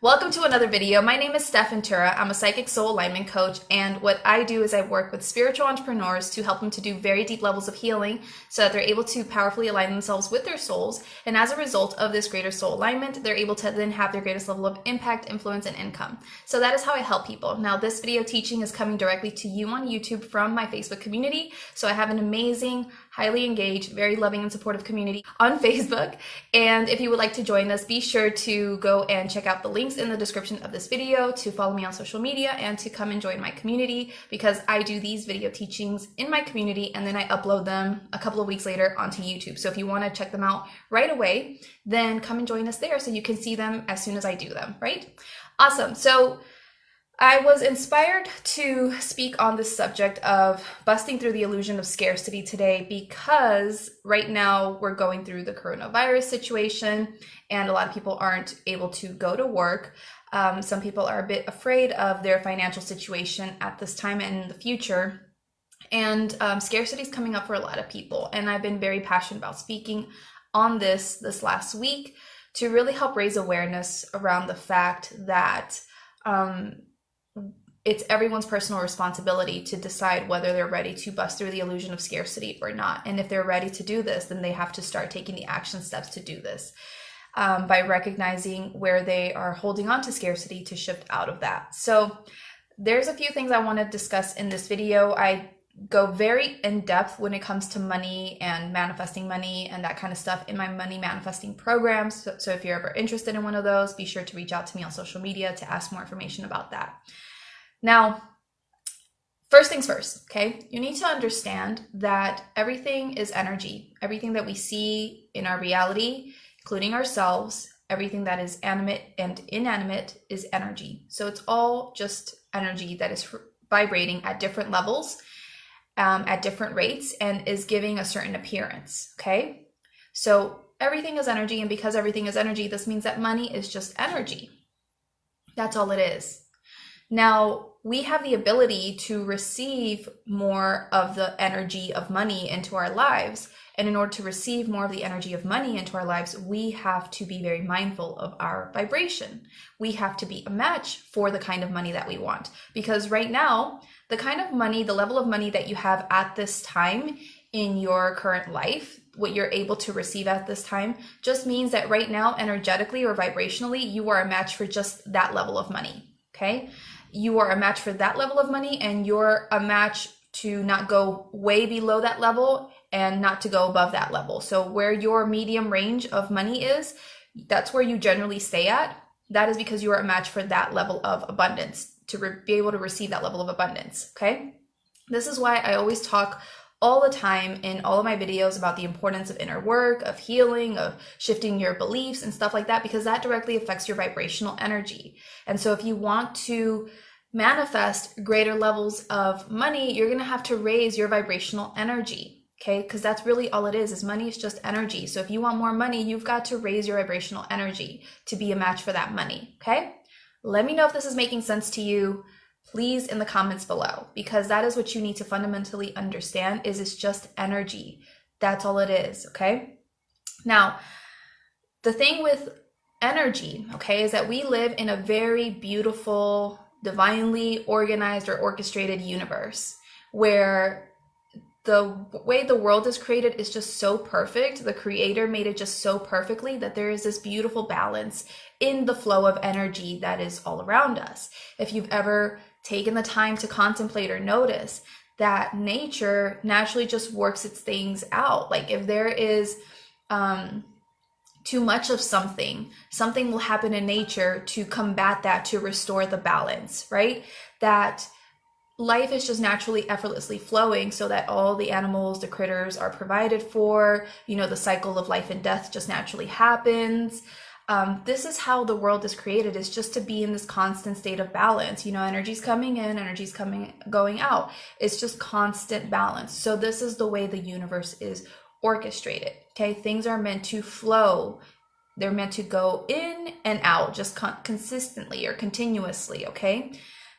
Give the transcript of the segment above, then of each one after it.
Welcome to another video. My name is Stef. I'm a psychic soul alignment coach, and what I do is I work with spiritual entrepreneurs to help them to do very deep levels of healing so that they're able to powerfully align themselves with their souls. And as a result of this greater soul alignment, they're able to then have their greatest level of impact, influence, and income. So that is how I help people. Now, this video teaching is coming directly to you on YouTube from my Facebook community. So I have an amazing, highly engaged, very loving and supportive community on Facebook. And if you would like to join us, be sure to go and check out the links in the description of this video, to follow me on social media, and to come and join my community, because I do these video teachings in my community and then I upload them a couple of weeks later onto YouTube. So if you want to check them out right away, then come and join us there so you can see them as soon as I do them, right? Awesome. So I was inspired to speak on the subject of busting through the illusion of scarcity today because right now we're going through the coronavirus situation and a lot of people aren't able to go to work. Some people are a bit afraid of their financial situation at this time and in the future. And scarcity is coming up for a lot of people. And I've been very passionate about speaking on this last week to really help raise awareness around the fact that it's everyone's personal responsibility to decide whether they're ready to bust through the illusion of scarcity or not. And if they're ready to do this, then they have to start taking the action steps to do this by recognizing where they are holding on to scarcity to shift out of that. So there's a few things I want to discuss in this video. I go very in depth when it comes to money and manifesting money and that kind of stuff in my money manifesting programs. So if you're ever interested in one of those, be sure to reach out to me on social media to ask more information about that. Now, first things first, okay? You need to understand that everything is energy. Everything that we see in our reality, including ourselves, everything that is animate and inanimate is energy. So it's all just energy that is vibrating at different levels, at different rates, and is giving a certain appearance, okay? So everything is energy, and because everything is energy, this means that money is just energy. That's all it is. Now, we have the ability to receive more of the energy of money into our lives. And in order to receive more of the energy of money into our lives, we have to be very mindful of our vibration. We have to be a match for the kind of money that we want. Because right now, the kind of money, the level of money that you have at this time in your current life, what you're able to receive at this time, just means that right now, energetically or vibrationally, you are a match for just that level of money, okay? You are a match for that level of money, and you're a match to not go way below that level and not to go above that level. So where your medium range of money is, that's where you generally stay at. That is because you are a match for that level of abundance, to be able to receive that level of abundance, okay? This is why I always talk all the time in all of my videos about the importance of inner work, of healing, of shifting your beliefs and stuff like that, because that directly affects your vibrational energy. And so if you want to manifest greater levels of money, you're going to have to raise your vibrational energy, okay? Because that's really all it is money is just energy. So if you want more money, you've got to raise your vibrational energy to be a match for that money, okay? Let me know if this is making sense to you, please, in the comments below, because that is what you need to fundamentally understand, is it's just energy. That's all it is, okay? Now, the thing with energy, okay, is that we live in a very beautiful, divinely organized or orchestrated universe where the way the world is created is just so perfect. The creator made it just so perfectly that there is this beautiful balance in the flow of energy that is all around us. If you've ever taken the time to contemplate or notice that nature naturally just works its things out. Like if there is too much of something will happen in nature to combat that, to restore the balance, right? That life is just naturally, effortlessly flowing so that all the animals, the critters are provided for. You know, the cycle of life and death just naturally happens. This is how the world is created, is just to be in this constant state of balance. You know, energy's coming in, energy's going out. It's just constant balance. So this is the way the universe is orchestrated, okay? Things are meant to flow. They're meant to go in and out just consistently or continuously, okay?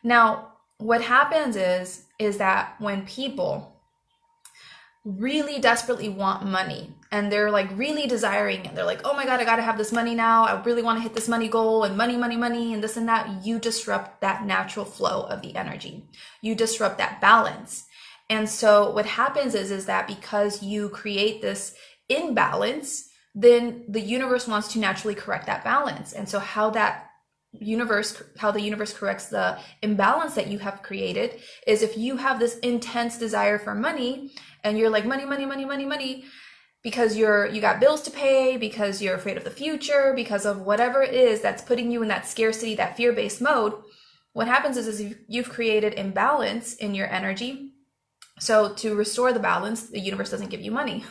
Now, what happens is that when people really desperately want money and they're like really desiring it. They're like, oh my God, I gotta have this money now. I really want to hit this money goal and money, money, money, and this and that. You disrupt that natural flow of the energy. You disrupt that balance. And so what happens is that because you create this imbalance, then the universe wants to naturally correct that balance. And so how the universe corrects the imbalance that you have created is if you have this intense desire for money and you're like money, money, money, money, money, because you got bills to pay, because you're afraid of the future, because of whatever it is that's putting you in that scarcity, that fear-based mode. What happens is you've created imbalance in your energy. So to restore the balance, the universe doesn't give you money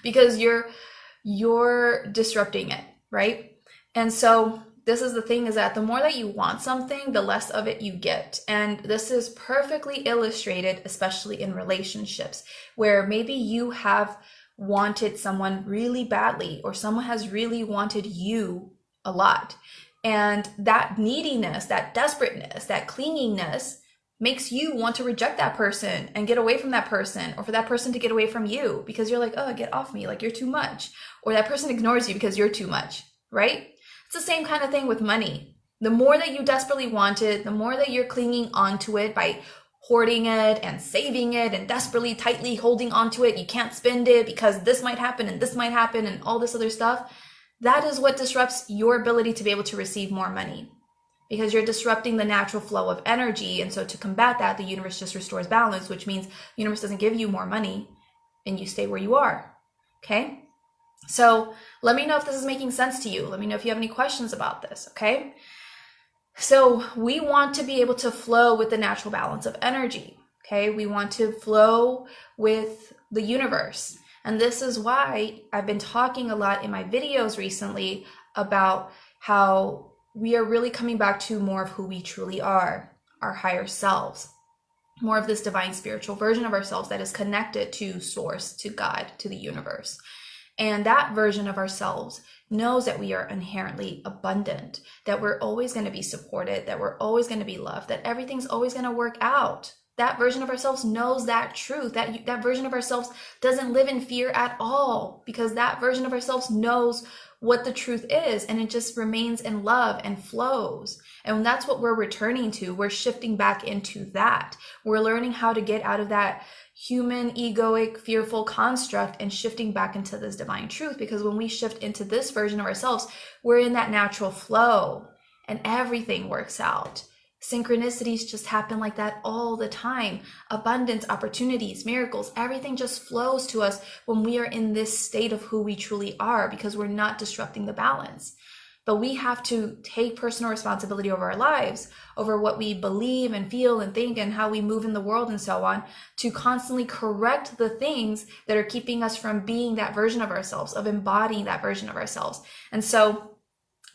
because you're disrupting it, right? And so this is the thing, is that the more that you want something, the less of it you get. And this is perfectly illustrated, especially in relationships, where maybe you have wanted someone really badly, or someone has really wanted you a lot. And that neediness, that desperateness, that clinginess makes you want to reject that person and get away from that person, or for that person to get away from you because you're like, oh, get off me, like you're too much. Or that person ignores you because you're too much, right? It's the same kind of thing with money. The more that you desperately want it, the more that you're clinging onto it by hoarding it and saving it and desperately tightly holding onto it. You can't spend it because this might happen and this might happen and all this other stuff. That is what disrupts your ability to be able to receive more money, because you're disrupting the natural flow of energy. And so to combat that, the universe just restores balance, which means the universe doesn't give you more money and you stay where you are. Okay? So let me know if this is making sense to you. Let me know if you have any questions about this. Okay? So we want to be able to flow with the natural balance of energy. Okay? We want to flow with the universe. And this is why I've been talking a lot in my videos recently about how we are really coming back to more of who we truly are, our higher selves, more of this divine spiritual version of ourselves that is connected to source, to God, to the universe. And that version of ourselves knows that we are inherently abundant, that we're always going to be supported, that we're always going to be loved, that everything's always going to work out. That version of ourselves knows that truth. That version of ourselves doesn't live in fear at all, because that version of ourselves knows what the truth is, and it just remains in love and flows. And that's what we're returning to. We're shifting back into that. We're learning how to get out of that human, egoic, fearful construct and shifting back into this divine truth. Because when we shift into this version of ourselves, we're in that natural flow and everything works out. Synchronicities just happen like that all the time. Abundance, opportunities, miracles, everything just flows to us when we are in this state of who we truly are, because we're not disrupting the balance. But we have to take personal responsibility over our lives, over what we believe and feel and think and how we move in the world and so on, to constantly correct the things that are keeping us from being that version of ourselves, of embodying that version of ourselves. And so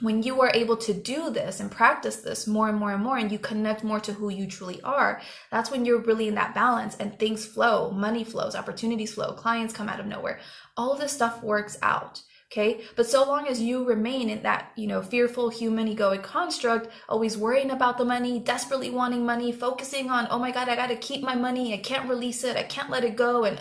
when you are able to do this and practice this more and more and more, and you connect more to who you truly are, that's when you're really in that balance and things flow, money flows, opportunities flow, clients come out of nowhere. All of this stuff works out. Okay. But so long as you remain in that, fearful human egoic construct, always worrying about the money, desperately wanting money, focusing on, oh my God, I got to keep my money. I can't release it. I can't let it go. And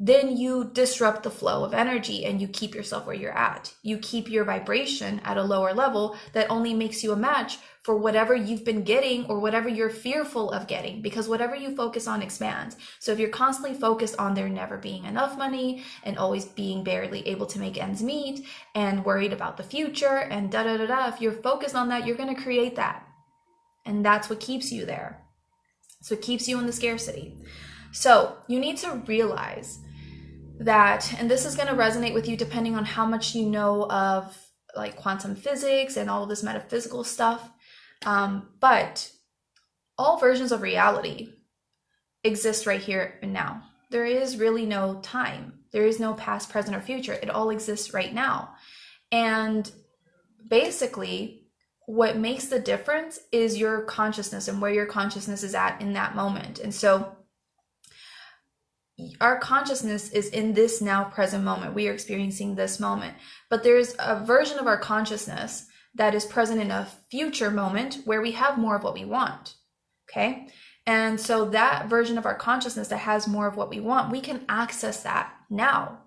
then you disrupt the flow of energy and you keep yourself where you're at. You keep your vibration at a lower level that only makes you a match for whatever you've been getting or whatever you're fearful of getting, because whatever you focus on expands. So if you're constantly focused on there never being enough money and always being barely able to make ends meet and worried about the future and if you're focused on that, you're going to create that. And that's what keeps you there. So it keeps you in the scarcity. So you need to realize that, and this is going to resonate with you depending on how much you know of like quantum physics and all of this metaphysical stuff. But all versions of reality exist right here and now. There is really no time. There is no past, present, or future. It all exists right now. And basically, what makes the difference is your consciousness and where your consciousness is at in that moment. And so our consciousness is in this now present moment. We are experiencing this moment, but there's a version of our consciousness that is present in a future moment where we have more of what we want. Okay. And so that version of our consciousness that has more of what we want, we can access that now.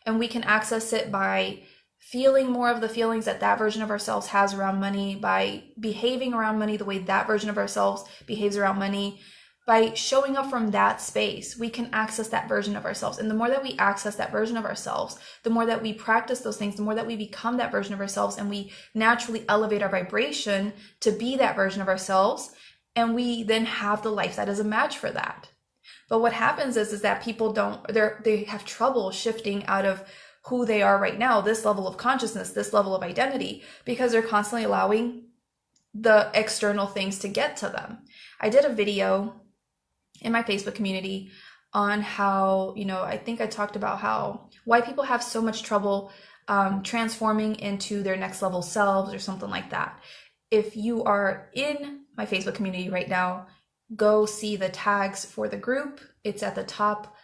And we can access it by feeling more of the feelings that that version of ourselves has around money, by behaving around money the way that version of ourselves behaves around money. By showing up from that space, we can access that version of ourselves. And the more that we access that version of ourselves, the more that we practice those things, the more that we become that version of ourselves, and we naturally elevate our vibration to be that version of ourselves. And we then have the life that is a match for that. But what happens is that people they have trouble shifting out of who they are right now, this level of consciousness, this level of identity, because they're constantly allowing the external things to get to them. I did a video in my Facebook community on how, I think I talked about why people have so much trouble transforming into their next level selves or something like that. If you are in my Facebook community right now, go see the tags for the group. It's at the top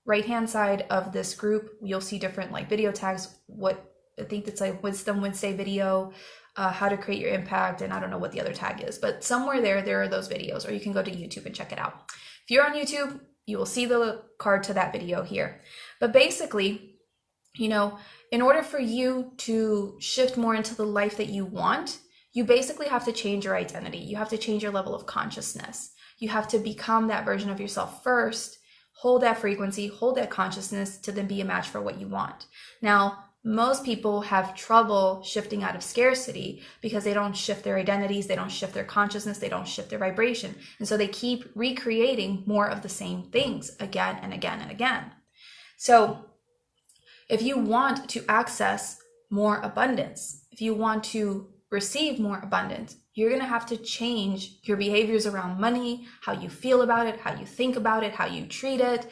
right-hand side of this group. You'll see different video tags. I think it's like Wisdom Wednesday video, how to create your impact, and I don't know what the other tag is, but somewhere there are those videos, or you can go to YouTube and check it out. If you're on YouTube, you will see the card to that video here. But basically, in order for you to shift more into the life that you want, you basically have to change your identity. You have to change your level of consciousness. You have to become that version of yourself first, hold that frequency, hold that consciousness to then be a match for what you want. Now, most people have trouble shifting out of scarcity because they don't shift their identities, they don't shift their consciousness, they don't shift their vibration. And so they keep recreating more of the same things again and again and again. So if you want to access more abundance, if you want to receive more abundance, you're going to have to change your behaviors around money, how you feel about it, how you think about it, how you treat it.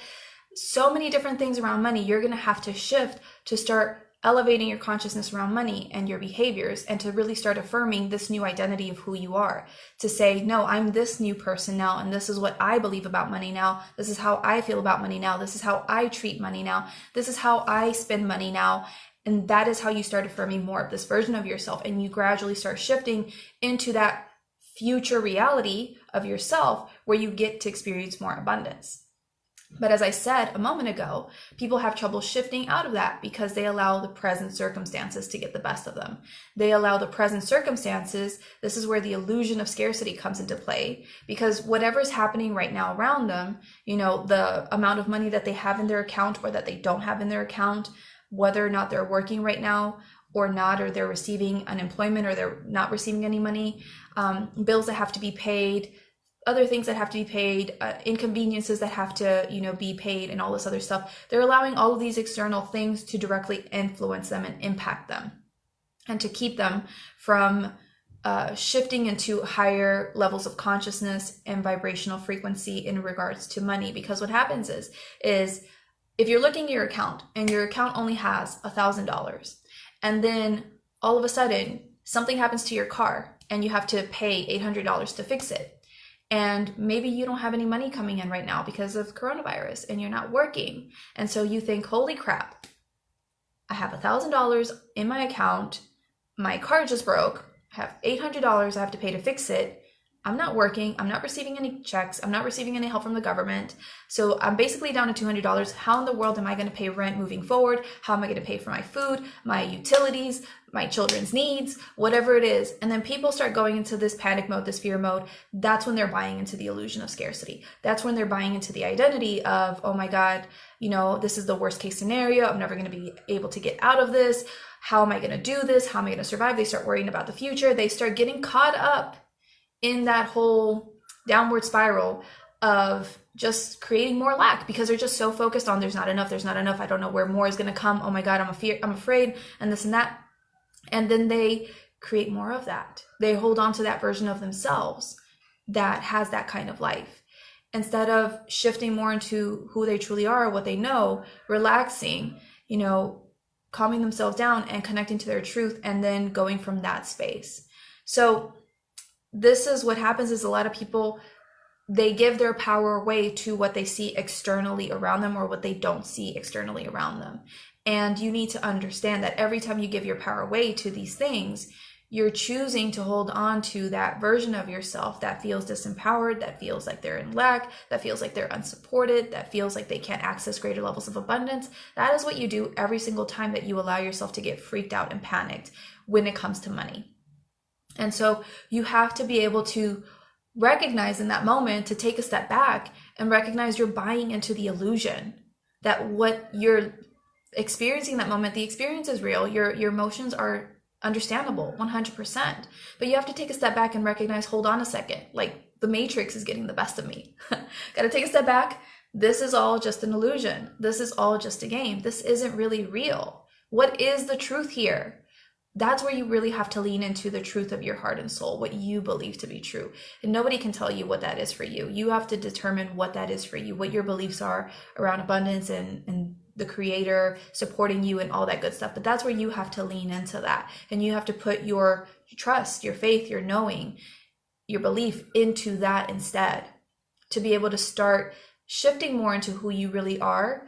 So many different things around money you're going to have to shift to start elevating your consciousness around money and your behaviors, and to really start affirming this new identity of who you are. To say, no, I'm this new person now, and this is what I believe about money now. This is how I feel about money now. This is how I treat money now. This is how I spend money now. And that is how you start affirming more of this version of yourself, and you gradually start shifting into that future reality of yourself where you get to experience more abundance. But as I said a moment ago, people have trouble shifting out of that because they allow the present circumstances to get the best of them. They allow the present circumstances. This is where the illusion of scarcity comes into play, because whatever's happening right now around them, the amount of money that they have in their account or that they don't have in their account, whether or not they're working right now or not, or they're receiving unemployment or they're not receiving any money, bills that have to be paid, other things that have to be paid, inconveniences that have to, be paid, and all this other stuff. They're allowing all of these external things to directly influence them and impact them, and to keep them from shifting into higher levels of consciousness and vibrational frequency in regards to money. Because what happens is if you're looking at your account and your account only has $1,000, and then all of a sudden something happens to your car and you have to pay $800 to fix it, and maybe you don't have any money coming in right now because of coronavirus and you're not working, and so you think, holy crap, I have $1,000 in my account, my car just broke, I have $800 I have to pay to fix it, I'm not working, I'm not receiving any checks, I'm not receiving any help from the government, so I'm basically down to $200. How in the world am I going to pay rent moving forward? How am I going to pay for my food, my utilities, my children's needs, whatever it is? And then people start going into this panic mode, this fear mode. That's when they're buying into the illusion of scarcity. That's when they're buying into the identity of, oh my God, this is the worst case scenario. I'm never going to be able to get out of this. How am I going to do this? How am I going to survive? They start worrying about the future. They start getting caught up in that whole downward spiral of just creating more lack, because they're just so focused on there's not enough, I don't know where more is going to come, oh my God, I'm afraid, and this and that. And then they create more of that. They hold on to that version of themselves that has that kind of life, instead of shifting more into who they truly are, what they know, relaxing, calming themselves down and connecting to their truth, and then going from that space. So this is what happens, is a lot of people, they give their power away to what they see externally around them or what they don't see externally around them. And you need to understand that every time you give your power away to these things, you're choosing to hold on to that version of yourself that feels disempowered, that feels like they're in lack, that feels like they're unsupported, that feels like they can't access greater levels of abundance. That is what you do every single time that you allow yourself to get freaked out and panicked when it comes to money. And so you have to be able to recognize in that moment, to take a step back and recognize you're buying into the illusion that what you're experiencing in that moment, the experience is real. Your emotions are understandable 100%, but you have to take a step back and recognize, hold on a second, like the matrix is getting the best of me. Got to take a step back. This is all just an illusion. This is all just a game. This isn't really real. What is the truth here? That's where you really have to lean into the truth of your heart and soul, what you believe to be true. And nobody can tell you what that is for you. You have to determine what that is for you, what your beliefs are around abundance and the creator supporting you and all that good stuff. But that's where you have to lean into that. And you have to put your trust, your faith, your knowing, your belief into that instead, to be able to start shifting more into who you really are,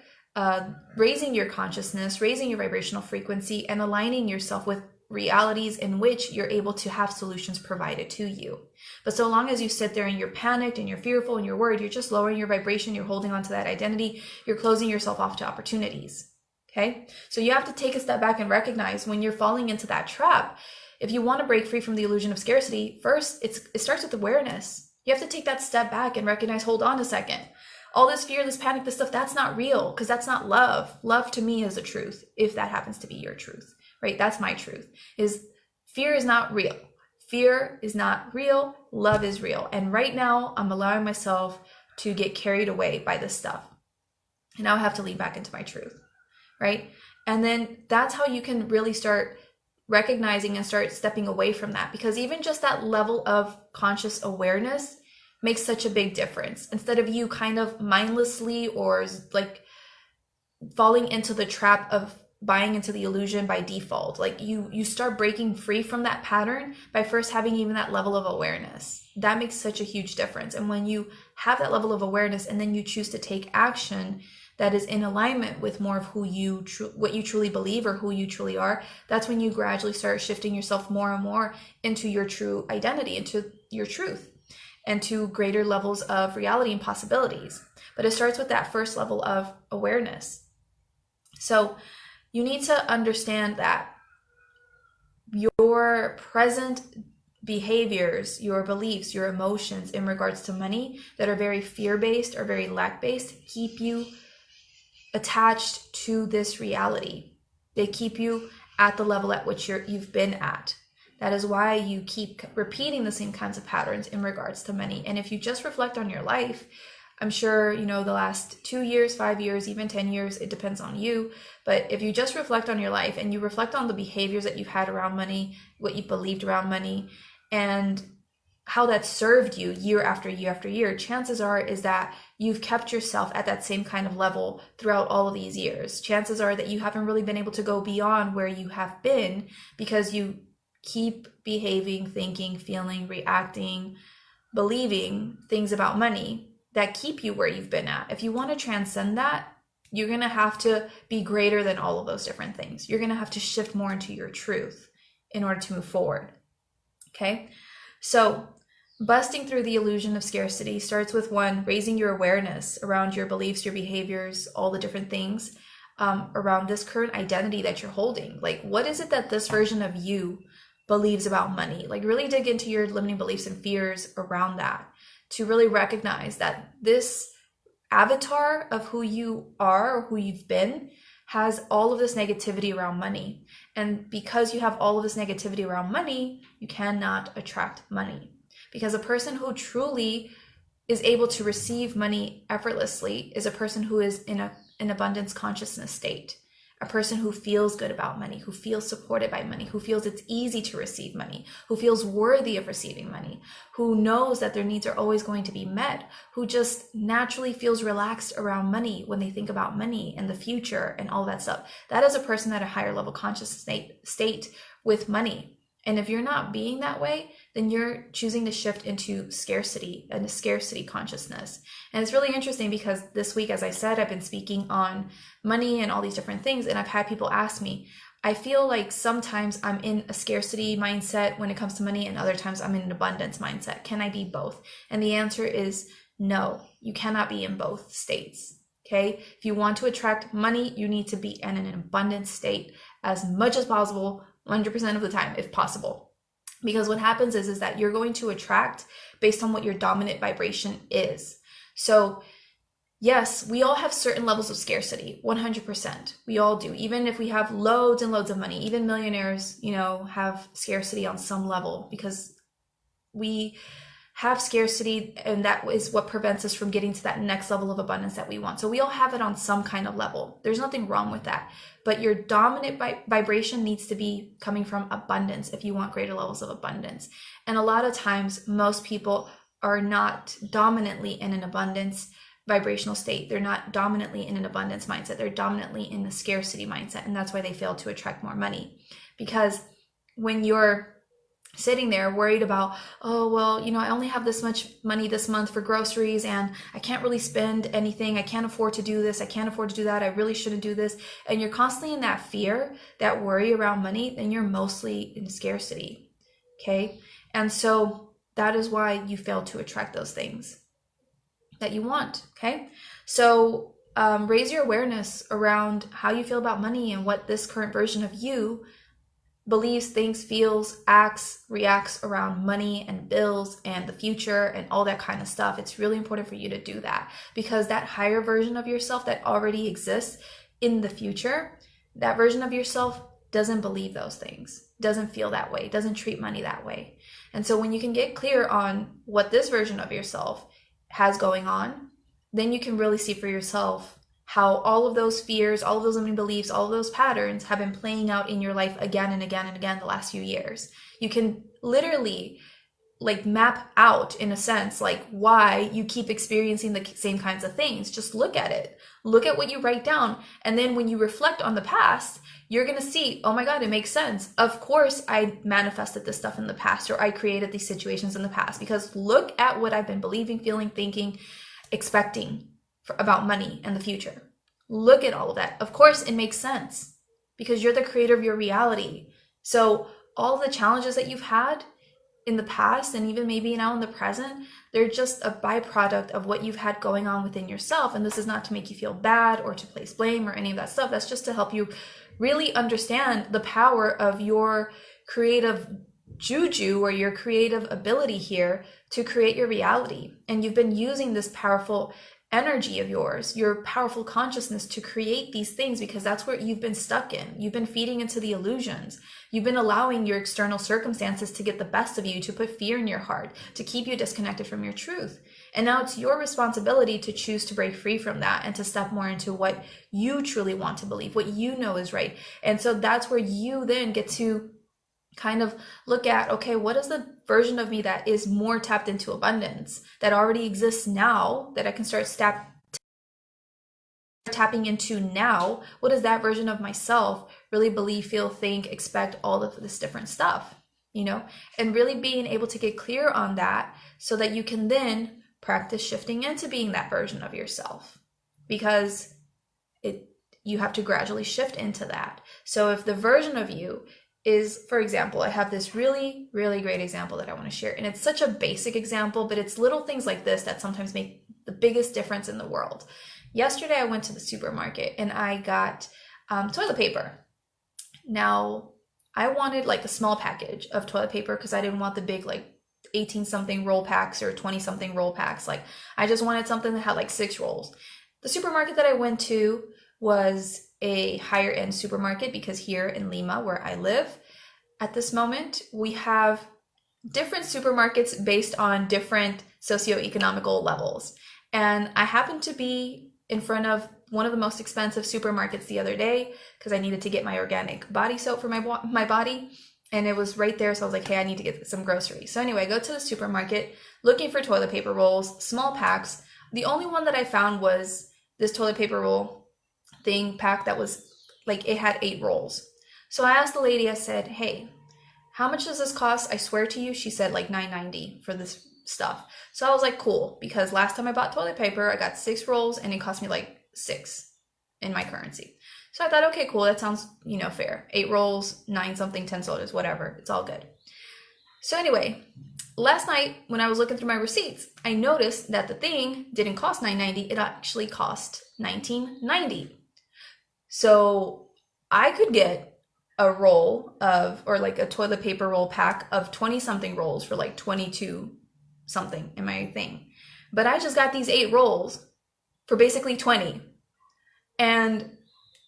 raising your consciousness, raising your vibrational frequency, and aligning yourself with realities in which you're able to have solutions provided to you. But so long as you sit there and you're panicked and you're fearful and you're worried, you're just lowering your vibration, you're holding on to that identity, you're closing yourself off to opportunities. Okay? So you have to take a step back and recognize when you're falling into that trap. If you want to break free from the illusion of scarcity, first, it starts with awareness. You have to take that step back and recognize, hold on a second. All this fear, this panic, this stuff, that's not real, because that's not love. Love to me is the truth, if that happens to be your truth, right? That's my truth, is fear is not real. Fear is not real. Love is real. And right now, I'm allowing myself to get carried away by this stuff. And now I have to lean back into my truth, right? And then that's how you can really start recognizing and start stepping away from that, because even just that level of conscious awareness makes such a big difference. Instead of you kind of mindlessly or like falling into the trap of buying into the illusion by default, like you start breaking free from that pattern by first having even that level of awareness. That makes such a huge difference. And when you have that level of awareness and then you choose to take action that is in alignment with more of who you what you truly believe or who you truly are, that's when you gradually start shifting yourself more and more into your true identity, into your truth, and to greater levels of reality and possibilities. But it starts with that first level of awareness. So you need to understand that your present behaviors, your beliefs, your emotions in regards to money that are very fear-based or very lack-based keep you attached to this reality. They keep you at the level at which you've been at. That is why you keep repeating the same kinds of patterns in regards to money. And if you just reflect on your life, I'm sure, the last 2 years, 5 years, even 10 years, it depends on you. But if you just reflect on your life and you reflect on the behaviors that you've had around money, what you believed around money, and how that served you year after year after year, chances are is that you've kept yourself at that same kind of level throughout all of these years. Chances are that you haven't really been able to go beyond where you have been because you keep behaving, thinking, feeling, reacting, believing things about money that keep you where you've been at. If you want to transcend that, you're going to have to be greater than all of those different things. You're going to have to shift more into your truth in order to move forward. Okay? So busting through the illusion of scarcity starts with one, raising your awareness around your beliefs, your behaviors, all the different things around this current identity that you're holding. Like, what is it that this version of you believes about money? Like, really dig into your limiting beliefs and fears around that to really recognize that this avatar of who you are or who you've been has all of this negativity around money. And because you have all of this negativity around money, you cannot attract money. Because a person who truly is able to receive money effortlessly is a person who is in an abundance consciousness state. A person who feels good about money, who feels supported by money, who feels it's easy to receive money, who feels worthy of receiving money, who knows that their needs are always going to be met, who just naturally feels relaxed around money when they think about money and the future and all that stuff. That is a person at a higher level conscious state with money. And if you're not being that way, then you're choosing to shift into scarcity and a scarcity consciousness. And it's really interesting because this week, as I said, I've been speaking on money and all these different things. And I've had people ask me, I feel like sometimes I'm in a scarcity mindset when it comes to money, and other times I'm in an abundance mindset. Can I be both? And the answer is no, you cannot be in both states. Okay. If you want to attract money, you need to be in an abundant state as much as possible, 100% of the time, if possible. Because what happens is that you're going to attract based on what your dominant vibration is. So yes, we all have certain levels of scarcity, 100%. We all do. Even if we have loads and loads of money, even millionaires, have scarcity on some level, because we have scarcity, and that is what prevents us from getting to that next level of abundance that we want. So we all have it on some kind of level. There's nothing wrong with that. But your dominant vibration needs to be coming from abundance if you want greater levels of abundance. And a lot of times, most people are not dominantly in an abundance vibrational state. They're not dominantly in an abundance mindset. They're dominantly in the scarcity mindset. And that's why they fail to attract more money. Because when you're sitting there worried about, oh, well, I only have this much money this month for groceries, and I can't really spend anything. I can't afford to do this. I can't afford to do that. I really shouldn't do this. And you're constantly in that fear, that worry around money, then you're mostly in scarcity. Okay. And so that is why you fail to attract those things that you want. Okay. So raise your awareness around how you feel about money and what this current version of you believes, thinks, feels, acts, reacts around money and bills and the future and all that kind of stuff. It's really important for you to do that, because that higher version of yourself that already exists in the future, that version of yourself doesn't believe those things, doesn't feel that way, doesn't treat money that way. And so when you can get clear on what this version of yourself has going on, then you can really see for yourself how all of those fears, all of those limiting beliefs, all of those patterns have been playing out in your life again and again and again the last few years. You can literally map out, in a sense, why you keep experiencing the same kinds of things. Just look at it. Look at what you write down. And then when you reflect on the past, you're going to see, oh my God, it makes sense. Of course, I manifested this stuff in the past, or I created these situations in the past, because look at what I've been believing, feeling, thinking, expecting about money and the future. Look at all of that. Of course, it makes sense, because you're the creator of your reality. So all the challenges that you've had in the past, and even maybe now in the present, they're just a byproduct of what you've had going on within yourself. And this is not to make you feel bad or to place blame or any of that stuff. That's just to help you really understand the power of your creative juju, or your creative ability here to create your reality. And you've been using this powerful energy of yours, your powerful consciousness, to create these things, because that's where you've been stuck in. You've been feeding into the illusions. You've been allowing your external circumstances to get the best of you, to put fear in your heart, to keep you disconnected from your truth. And now it's your responsibility to choose to break free from that and to step more into what you truly want to believe, what you know is right. And so that's where you then get to kind of look at, okay, what is the version of me that is more tapped into abundance, that already exists now, that I can start tapping into now? What does that version of myself really believe, feel, think, expect, all of this different stuff, and really being able to get clear on that, so that you can then practice shifting into being that version of yourself, because you have to gradually shift into that. So if the version of you is, for example, I have this really, really great example that I want to share. And it's such a basic example, but it's little things like this that sometimes make the biggest difference in the world. Yesterday, I went to the supermarket and I got toilet paper. Now, I wanted a small package of toilet paper, because I didn't want the big 18 something roll packs or 20 something roll packs. I just wanted something that had 6 rolls. The supermarket that I went to was a higher end supermarket, because here in Lima, where I live at this moment, we have different supermarkets based on different socioeconomical levels. And I happened to be in front of one of the most expensive supermarkets the other day, because I needed to get my organic body soap for my body. And it was right there. So I was like, hey, I need to get some groceries. So anyway, I go to the supermarket looking for toilet paper rolls, small packs. The only one that I found was this toilet paper roll pack that was it had 8 rolls. So I asked the lady, I said, hey, how much does this cost? I swear to you, she said $9.90 for this stuff. So I was like, cool, because last time I bought toilet paper, I got 6 rolls and it cost me 6 in my currency. So I thought, okay, cool, that sounds, fair. 8 rolls, 9 something, 10 sodas, whatever. It's all good. So anyway, last night when I was looking through my receipts, I noticed that the thing didn't cost $9.90. It actually cost $19.90. So I could get a roll of, or like a toilet paper roll pack of 20 something rolls for like 22 something in my thing. But I just got these 8 rolls for basically 20. And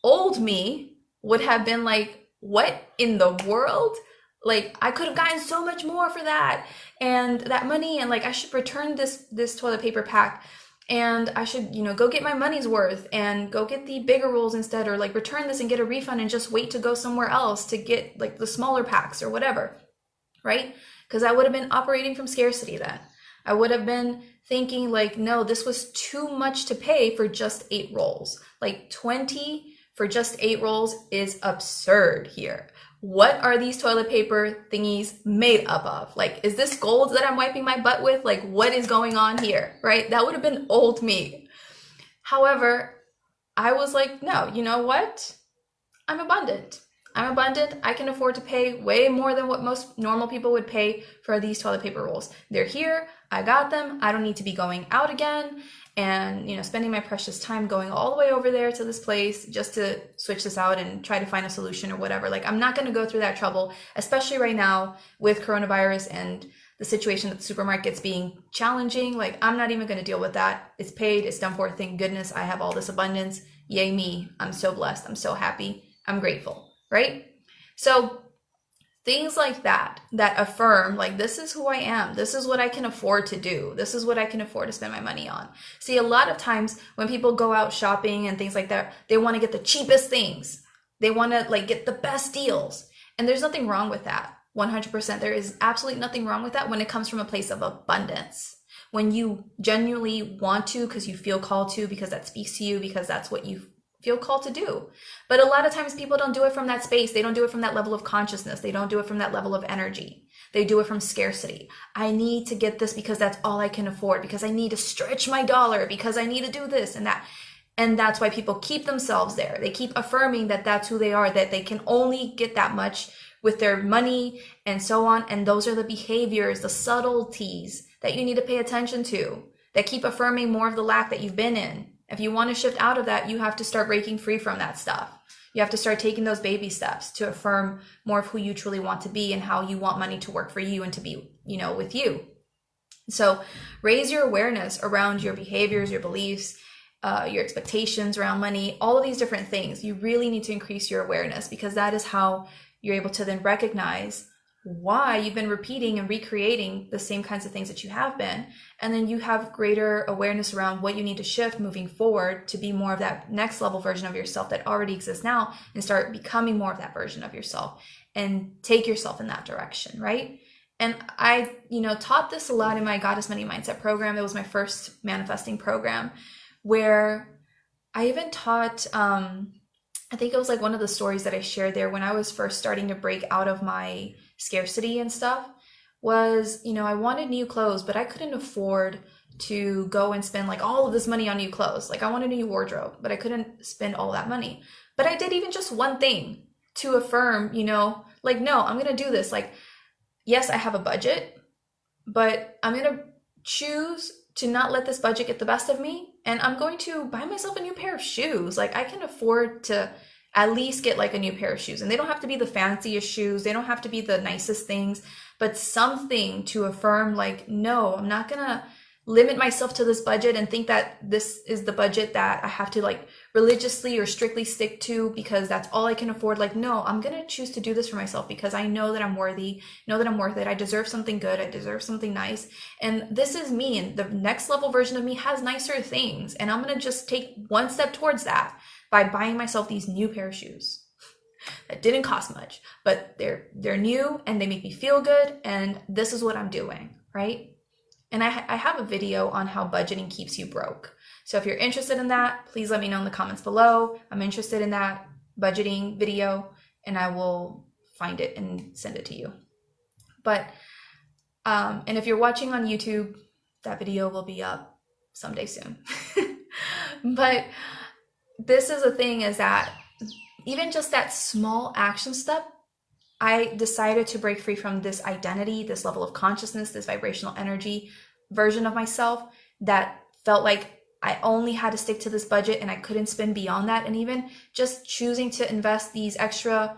old me would have been like, what in the world? Like, I could have gotten so much more for that and that money, and like I should return this toilet paper pack, and I should, go get my money's worth and go get the bigger rolls instead, or like return this and get a refund and just wait to go somewhere else to get like the smaller packs or whatever, right? Because I would have been operating from scarcity then. I would have been thinking like, no, this was too much to pay for just 8 rolls. Like 20 for just 8 rolls is absurd here. What are these toilet paper thingies made up of? Like, is this gold that I'm wiping my butt with? Like, what is going on here, right? That would have been old me. However, I was like, no, you know what? I'm abundant. I'm abundant. I can afford to pay way more than what most normal people would pay for these toilet paper rolls. They're here. I got them. I don't need to be going out again and, spending my precious time going all the way over there to this place just to switch this out and try to find a solution or whatever. Like, I'm not going to go through that trouble, especially right now with coronavirus and the situation at the supermarkets being challenging. Like, I'm not even going to deal with that. It's paid. It's done for. Thank goodness I have all this abundance. Yay me. I'm so blessed. I'm so happy. I'm grateful, right? So things like that affirm, like, this is who I am. This is what I can afford to do. This is what I can afford to spend my money on. See, a lot of times when people go out shopping and things like that, they want to get the cheapest things. They want to like get the best deals. And there's nothing wrong with that. 100%. There is absolutely nothing wrong with that when it comes from a place of abundance. When you genuinely want to, because you feel called to, because that speaks to you, because that's what you feel called to do. But a lot of times people don't do it from that space. They don't do it from that level of consciousness. They don't do it from that level of energy. They do it from scarcity. I need to get this because that's all I can afford, because I need to stretch my dollar, because I need to do this and that. And that's why people keep themselves there. They keep affirming that that's who they are, that they can only get that much with their money and so on. And those are the behaviors, the subtleties that you need to pay attention to, that keep affirming more of the lack that you've been in. If you want to shift out of that, you have to start breaking free from that stuff. You have to start taking those baby steps to affirm more of who you truly want to be and how you want money to work for you and to be, with you. So raise your awareness around your behaviors, your beliefs, your expectations around money, all of these different things. You really need to increase your awareness, because that is how you're able to then recognize why you've been repeating and recreating the same kinds of things that you have been. And then you have greater awareness around what you need to shift moving forward to be more of that next level version of yourself that already exists now, and start becoming more of that version of yourself and take yourself in that direction, right? And I, taught this a lot in my Goddess Money Mindset program. It was my first manifesting program, where I even taught, I think it was like one of the stories that I shared there when I was first starting to break out of my scarcity and stuff, was, I wanted new clothes, but I couldn't afford to go and spend like all of this money on new clothes. Like, I wanted a new wardrobe, but I couldn't spend all that money. But I did even just one thing to affirm, like, no, I'm going to do this. Like, yes, I have a budget, but I'm going to choose to not let this budget get the best of me. And I'm going to buy myself a new pair of shoes. Like, I can afford to at least get like a new pair of shoes. And they don't have to be the fanciest shoes. They don't have to be the nicest things, but something to affirm, like, no, I'm not going to limit myself to this budget and think that this is the budget that I have to like religiously or strictly stick to because that's all I can afford. Like, no, I'm going to choose to do this for myself because I know that I'm worthy, know that I'm worth it. I deserve something good. I deserve something nice. And this is me. And the next level version of me has nicer things. And I'm going to just take one step towards that by buying myself these new pair of shoes that didn't cost much, but they're new and they make me feel good. And this is what I'm doing, right? And I have a video on how budgeting keeps you broke. So if you're interested in that, please let me know in the comments below. I'm interested in that budgeting video and I will find it and send it to you. But, and if you're watching on YouTube, that video will be up someday soon. But this is the thing, is that Even just that small action step, I decided to break free from this identity, this level of consciousness, this vibrational energy version of myself that felt like I only had to stick to this budget and I couldn't spend beyond that. And even just choosing to invest these extra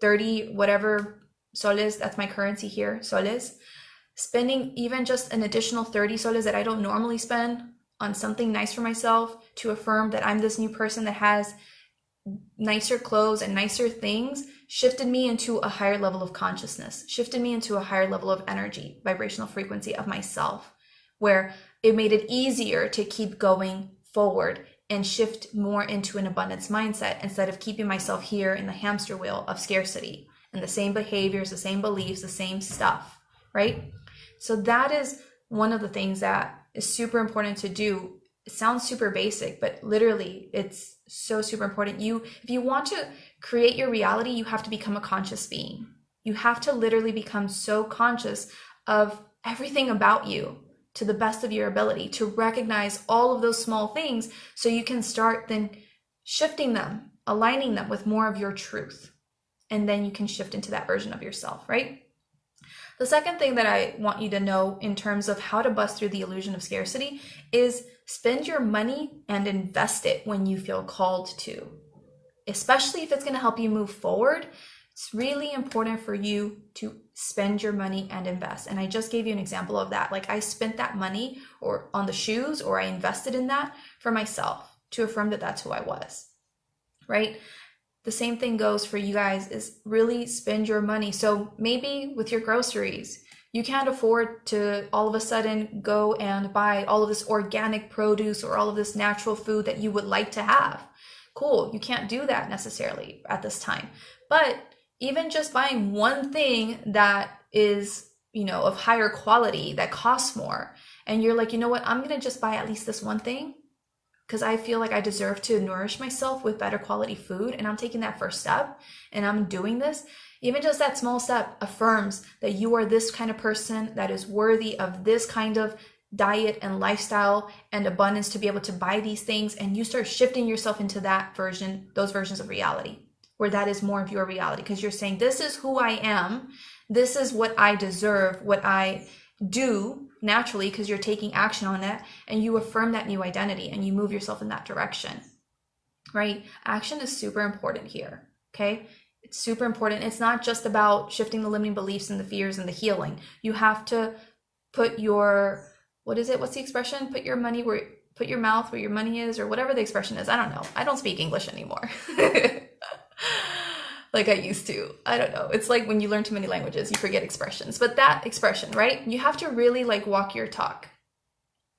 30 whatever soles, that's my currency here, soles, spending even just an additional 30 soles that I don't normally spend on something nice for myself to affirm that I'm this new person that has nicer clothes and nicer things, shifted me into a higher level of consciousness, shifted me into a higher level of energy, vibrational frequency of myself, where it made it easier to keep going forward and shift more into an abundance mindset instead of keeping myself here in the hamster wheel of scarcity and the same behaviors, the same beliefs, the same stuff, right? So that is one of the things that is super important to do. It sounds super basic, but literally it's so super important. If you want to create your reality, you have to become a conscious being. You have to literally become so conscious of everything about you to the best of your ability to recognize all of those small things so you can start then shifting them, aligning them with more of your truth. And then you can shift into that version of yourself, right? The second thing that I want you to know in terms of how to bust through the illusion of scarcity is spend your money and invest it when you feel called to. Especially if it's going to help you move forward, it's really important for you to spend your money and invest. And I just gave you an example of that. Like I spent that money or on the shoes, or I invested in that for myself to affirm that that's who I was, right? The same thing goes for you guys, is really spend your money. So maybe with your groceries, you can't afford to all of a sudden go and buy all of this organic produce or all of this natural food that you would like to have. Cool, you can't do that necessarily at this time. But even just buying one thing that is, of higher quality, that costs more, and you're like, you know what, I'm gonna just buy at least this one thing because I feel like I deserve to nourish myself with better quality food, and I'm taking that first step and I'm doing this. Even just that small step affirms that you are this kind of person that is worthy of this kind of diet and lifestyle and abundance to be able to buy these things, and you start shifting yourself into that version, those versions of reality, where that is more of your reality, because you're saying, this is who I am, this is what I deserve, what I do naturally, because you're taking action on that, and you affirm that new identity and you move yourself in that direction, right? Action is super important here, okay? It's super important. It's not just about shifting the limiting beliefs and the fears and the healing. You have to put your, what's the expression? Put your mouth where your money is, or whatever the expression is. I don't know. I don't speak English anymore. Like I used to. I don't know. It's like when you learn too many languages, you forget expressions. But that expression, right? You have to really walk your talk.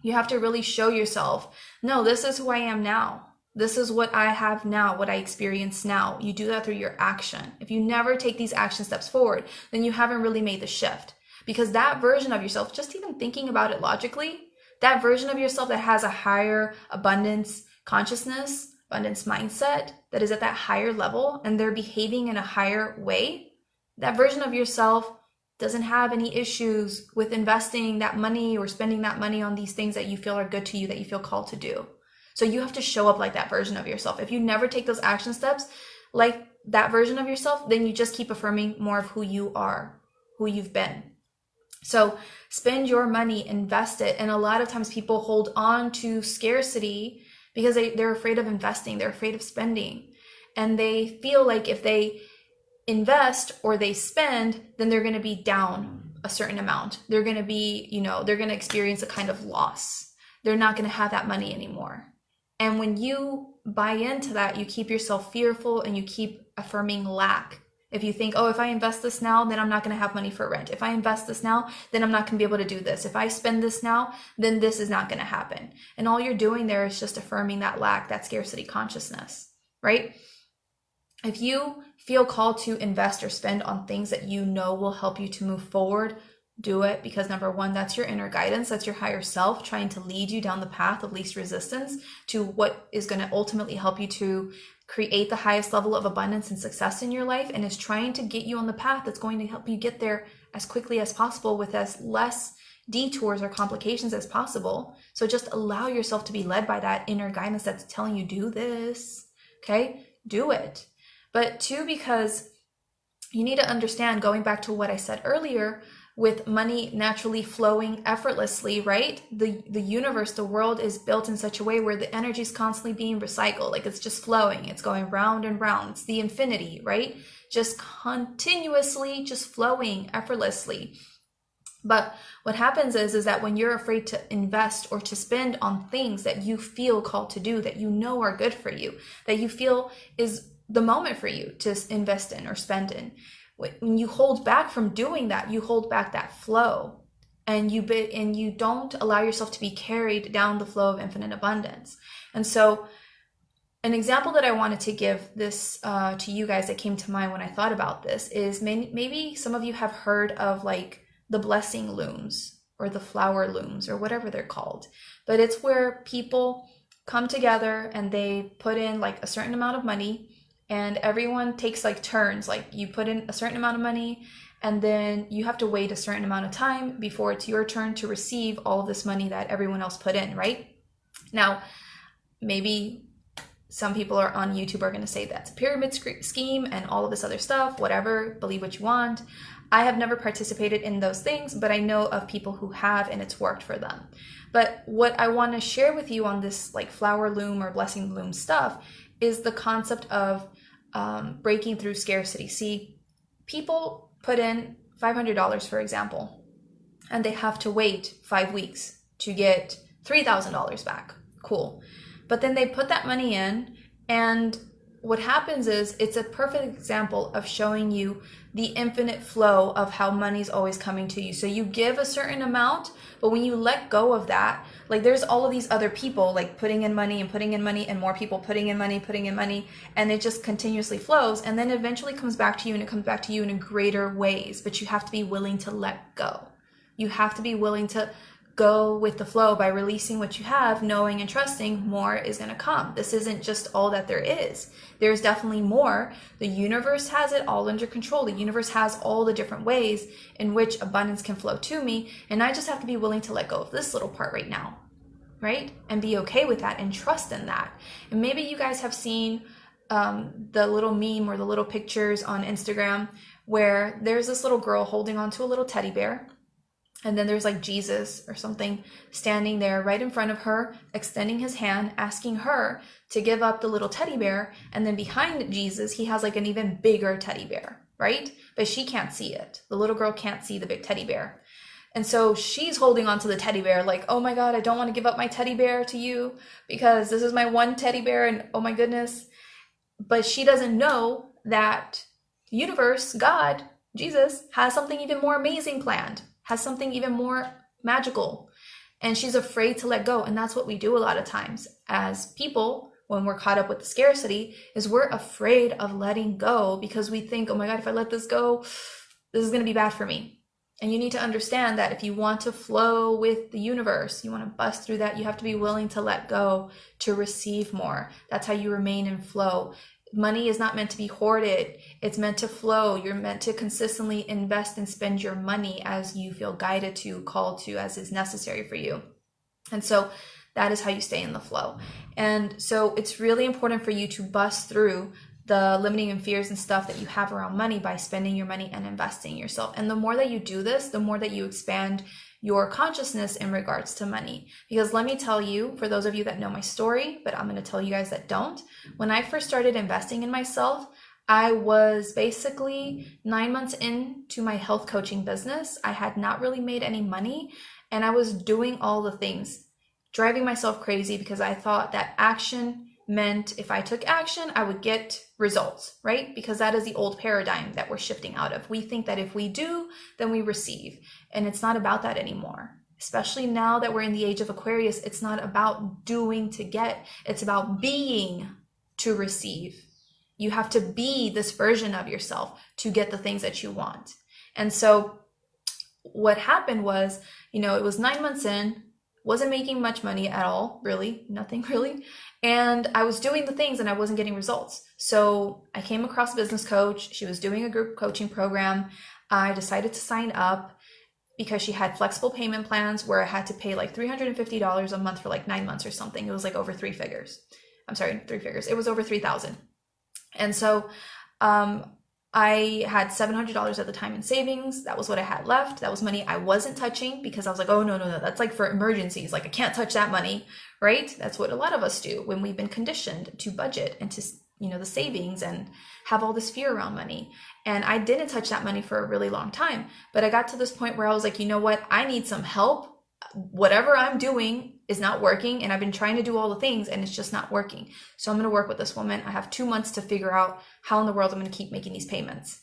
You have to really show yourself, no, this is who I am now. This is what I have now, what I experience now. You do that through your action. If you never take these action steps forward, then you haven't really made the shift. Because that version of yourself, just even thinking about it logically, that version of yourself that has a higher abundance consciousness, abundance mindset, that is at that higher level, and they're behaving in a higher way, that version of yourself doesn't have any issues with investing that money or spending that money on these things that you feel are good to you, that you feel called to do. So you have to show up like that version of yourself. If you never take those action steps like that version of yourself, then you just keep affirming more of who you are, who you've been. So spend your money, invest it. And a lot of times people hold on to scarcity because they're afraid of investing, they're afraid of spending. And they feel like if they invest or they spend, then they're going to be down a certain amount. They're going to be, they're going to experience a kind of loss. They're not going to have that money anymore. And when you buy into that, you keep yourself fearful and you keep affirming lack. If you think, oh, if I invest this now, then I'm not going to have money for rent. If I invest this now, then I'm not going to be able to do this. If I spend this now, then this is not going to happen. And all you're doing there is just affirming that lack, that scarcity consciousness, right? If you feel called to invest or spend on things that you know will help you to move forward, do it, because number one, that's your inner guidance. That's your higher self trying to lead you down the path of least resistance to what is going to ultimately help you to create the highest level of abundance and success in your life, and is trying to get you on the path that's going to help you get there as quickly as possible with as less detours or complications as possible. So just allow yourself to be led by that inner guidance that's telling you, do this, okay? Do it. but two, because you need to understand, going back to what I said earlier, with money naturally flowing effortlessly, right? The universe, the world is built in such a way where the energy is constantly being recycled. Like it's just flowing. It's going round and round. It's the infinity, right? Just continuously just flowing effortlessly. But what happens is that when you're afraid to invest or to spend on things that you feel called to do, that you know are good for you, that you feel is the moment for you to invest in or spend in, when you hold back from doing that, you hold back that flow, and you don't allow yourself to be carried down the flow of infinite abundance. And so an example that I wanted to give this to you guys that came to mind when I thought about this is maybe some of you have heard of like the blessing looms or the flower looms or whatever they're called. But it's where people come together and they put in like a certain amount of money, and everyone takes like turns. Like you put in a certain amount of money, and then you have to wait a certain amount of time before it's your turn to receive all of this money that everyone else put in, right? Now, maybe some people are on YouTube are going to say that's a pyramid scheme and all of this other stuff, whatever, believe what you want. I have never participated in those things, but I know of people who have, and it's worked for them. But what I want to share with you on this like flower loom or blessing loom stuff is the concept of breaking through scarcity. See, people put in $500, for example, and they have to wait 5 weeks to get $3,000 back. Cool. But then they put that money in, and what happens is it's a perfect example of showing you the infinite flow of how money's always coming to you. So you give a certain amount, but when you let go of that, like there's all of these other people like putting in money and more people putting in money, and it just continuously flows, and then eventually comes back to you, and it comes back to you in greater ways. But you have to be willing to let go. You have to be willing to go with the flow by releasing what you have, knowing and trusting more is going to come. This isn't just all that there is. There's definitely more. The universe has it all under control. The universe has all the different ways in which abundance can flow to me. And I just have to be willing to let go of this little part right now, right? And be okay with that and trust in that. And maybe you guys have seen the little meme or the little pictures on Instagram where there's this little girl holding onto a little teddy bear. And then there's like Jesus or something standing there right in front of her, extending his hand, asking her to give up the little teddy bear. And then behind Jesus, he has like an even bigger teddy bear, right? But she can't see it. The little girl can't see the big teddy bear. And so she's holding on to the teddy bear like, oh my God, I don't want to give up my teddy bear to you because this is my one teddy bear and oh my goodness. But she doesn't know that the universe, God, Jesus, has something even more amazing planned. Has something even more magical, and she's afraid to let go. And that's what we do a lot of times as people when we're caught up with the scarcity, is we're afraid of letting go because we think, oh my God, if I let this go, this is going to be bad for me. And you need to understand that if you want to flow with the universe, you want to bust through that, you have to be willing to let go to receive more. That's how you remain in flow. Money is not meant to be hoarded. It's meant to flow. You're meant to consistently invest and spend your money as you feel guided to, called to, as is necessary for you. And so that is how you stay in the flow. And so it's really important for you to bust through the limiting fears and stuff that you have around money by spending your money and investing in yourself. And the more that you do this, the more that you expand your consciousness in regards to money. Because let me tell you, for those of you that know my story, but I'm going to tell you guys that don't, when I first started investing in myself, I was basically 9 months into my health coaching business. I had not really made any money, and I was doing all the things, driving myself crazy because I thought that action meant if I took action, I would get results, right? Because that is the old paradigm that we're shifting out of. We think that if we do, then we receive. And it's not about that anymore. Especially now that we're in the age of Aquarius, it's not about doing to get, it's about being to receive. You have to be this version of yourself to get the things that you want. And so what happened was, it was 9 months in, wasn't making much money at all, really, nothing really. And I was doing the things and I wasn't getting results. So I came across a business coach. She was doing a group coaching program. I decided to sign up because she had flexible payment plans where I had to pay like $350 a month for like 9 months or something. It was like over 3 figures. I'm sorry, 3 figures. It was over 3,000. And so I had $700 at the time in savings. That was what I had left. That was money I wasn't touching because I was like, oh, no, that's like for emergencies. Like, I can't touch that money, right? That's what a lot of us do when we've been conditioned to budget and to, the savings and have all this fear around money. And I didn't touch that money for a really long time. But I got to this point where I was like, you know what? I need some help. Whatever I'm doing is not working, and I've been trying to do all the things and it's just not working. So I'm going to work with this woman. I have 2 months to figure out how in the world I'm going to keep making these payments.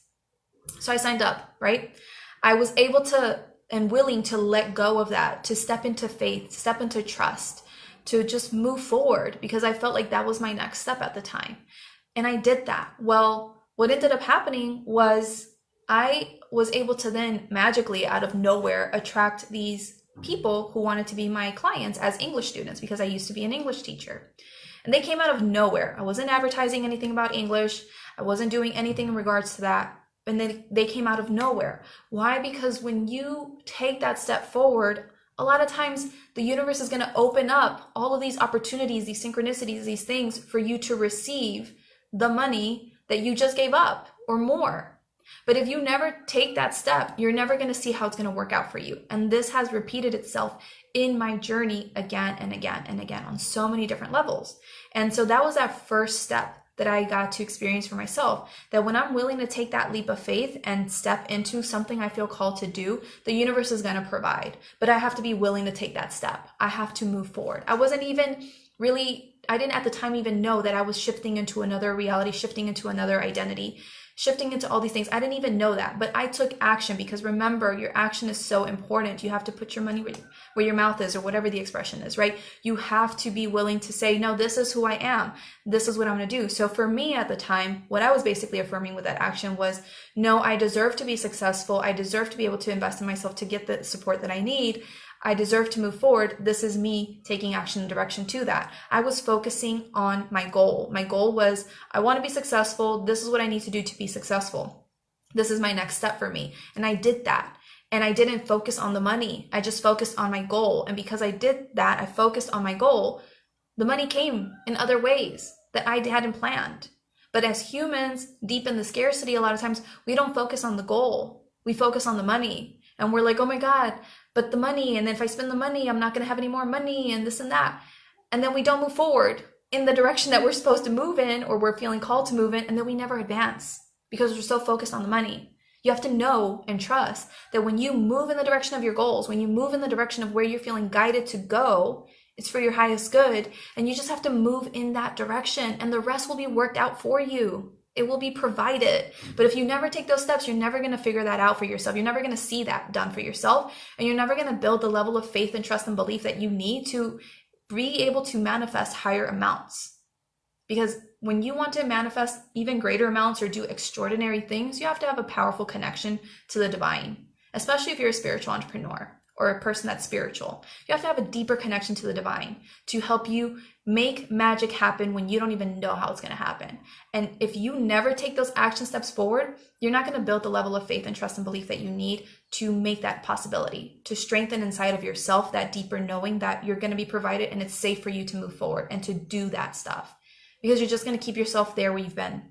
So I signed up, right? I was able to and willing to let go of that, to step into faith, step into trust, to just move forward, because I felt like that was my next step at the time. And I did that. Well, what ended up happening was I was able to then magically out of nowhere attract these people who wanted to be my clients as English students, because I used to be an English teacher. And they came out of nowhere. I wasn't advertising anything about English. I wasn't doing anything in regards to that. And then they came out of nowhere. Why? Because when you take that step forward, a lot of times the universe is going to open up all of these opportunities, these synchronicities, these things for you to receive the money that you just gave up or more. But if you never take that step, you're never going to see how it's going to work out for you. And this has repeated itself in my journey again and again and again on so many different levels. And so that was that first step that I got to experience for myself, that when I'm willing to take that leap of faith and step into something I feel called to do, the universe is going to provide. But I have to be willing to take that step. I have to move forward. I didn't at the time even know that I was shifting into another reality, shifting into another identity, shifting into all these things. I didn't even know that, but I took action, because remember, your action is so important. You have to put your money where your mouth is, or whatever the expression is, right? You have to be willing to say, no, this is who I am. This is what I'm going to do. So for me at the time, what I was basically affirming with that action was, no, I deserve to be successful. I deserve to be able to invest in myself to get the support that I need. I deserve to move forward. This is me taking action in direction to that. I was focusing on my goal. My goal was, I want to be successful. This is what I need to do to be successful. This is my next step for me. And I did that. And I didn't focus on the money. I just focused on my goal. And because I did that, I focused on my goal, the money came in other ways that I hadn't planned. But as humans, deep in the scarcity, a lot of times we don't focus on the goal. We focus on the money. And we're like, oh my God, but the money, and then if I spend the money, I'm not going to have any more money, and this and that. And then we don't move forward in the direction that we're supposed to move in, or we're feeling called to move in, and then we never advance because we're so focused on the money. You have to know and trust that when you move in the direction of your goals, when you move in the direction of where you're feeling guided to go, it's for your highest good, and you just have to move in that direction, and the rest will be worked out for you. It will be provided. But if you never take those steps, you're never going to figure that out for yourself. You're never going to see that done for yourself. And you're never going to build the level of faith and trust and belief that you need to be able to manifest higher amounts. Because when you want to manifest even greater amounts or do extraordinary things, you have to have a powerful connection to the divine, especially if you're a spiritual entrepreneur or a person that's spiritual. You have to have a deeper connection to the divine to help you make magic happen when you don't even know how it's going to happen. And if you never take those action steps forward, you're not going to build the level of faith and trust and belief that you need to make that possibility, to strengthen inside of yourself that deeper knowing that you're going to be provided and it's safe for you to move forward and to do that stuff, because you're just going to keep yourself there where you've been.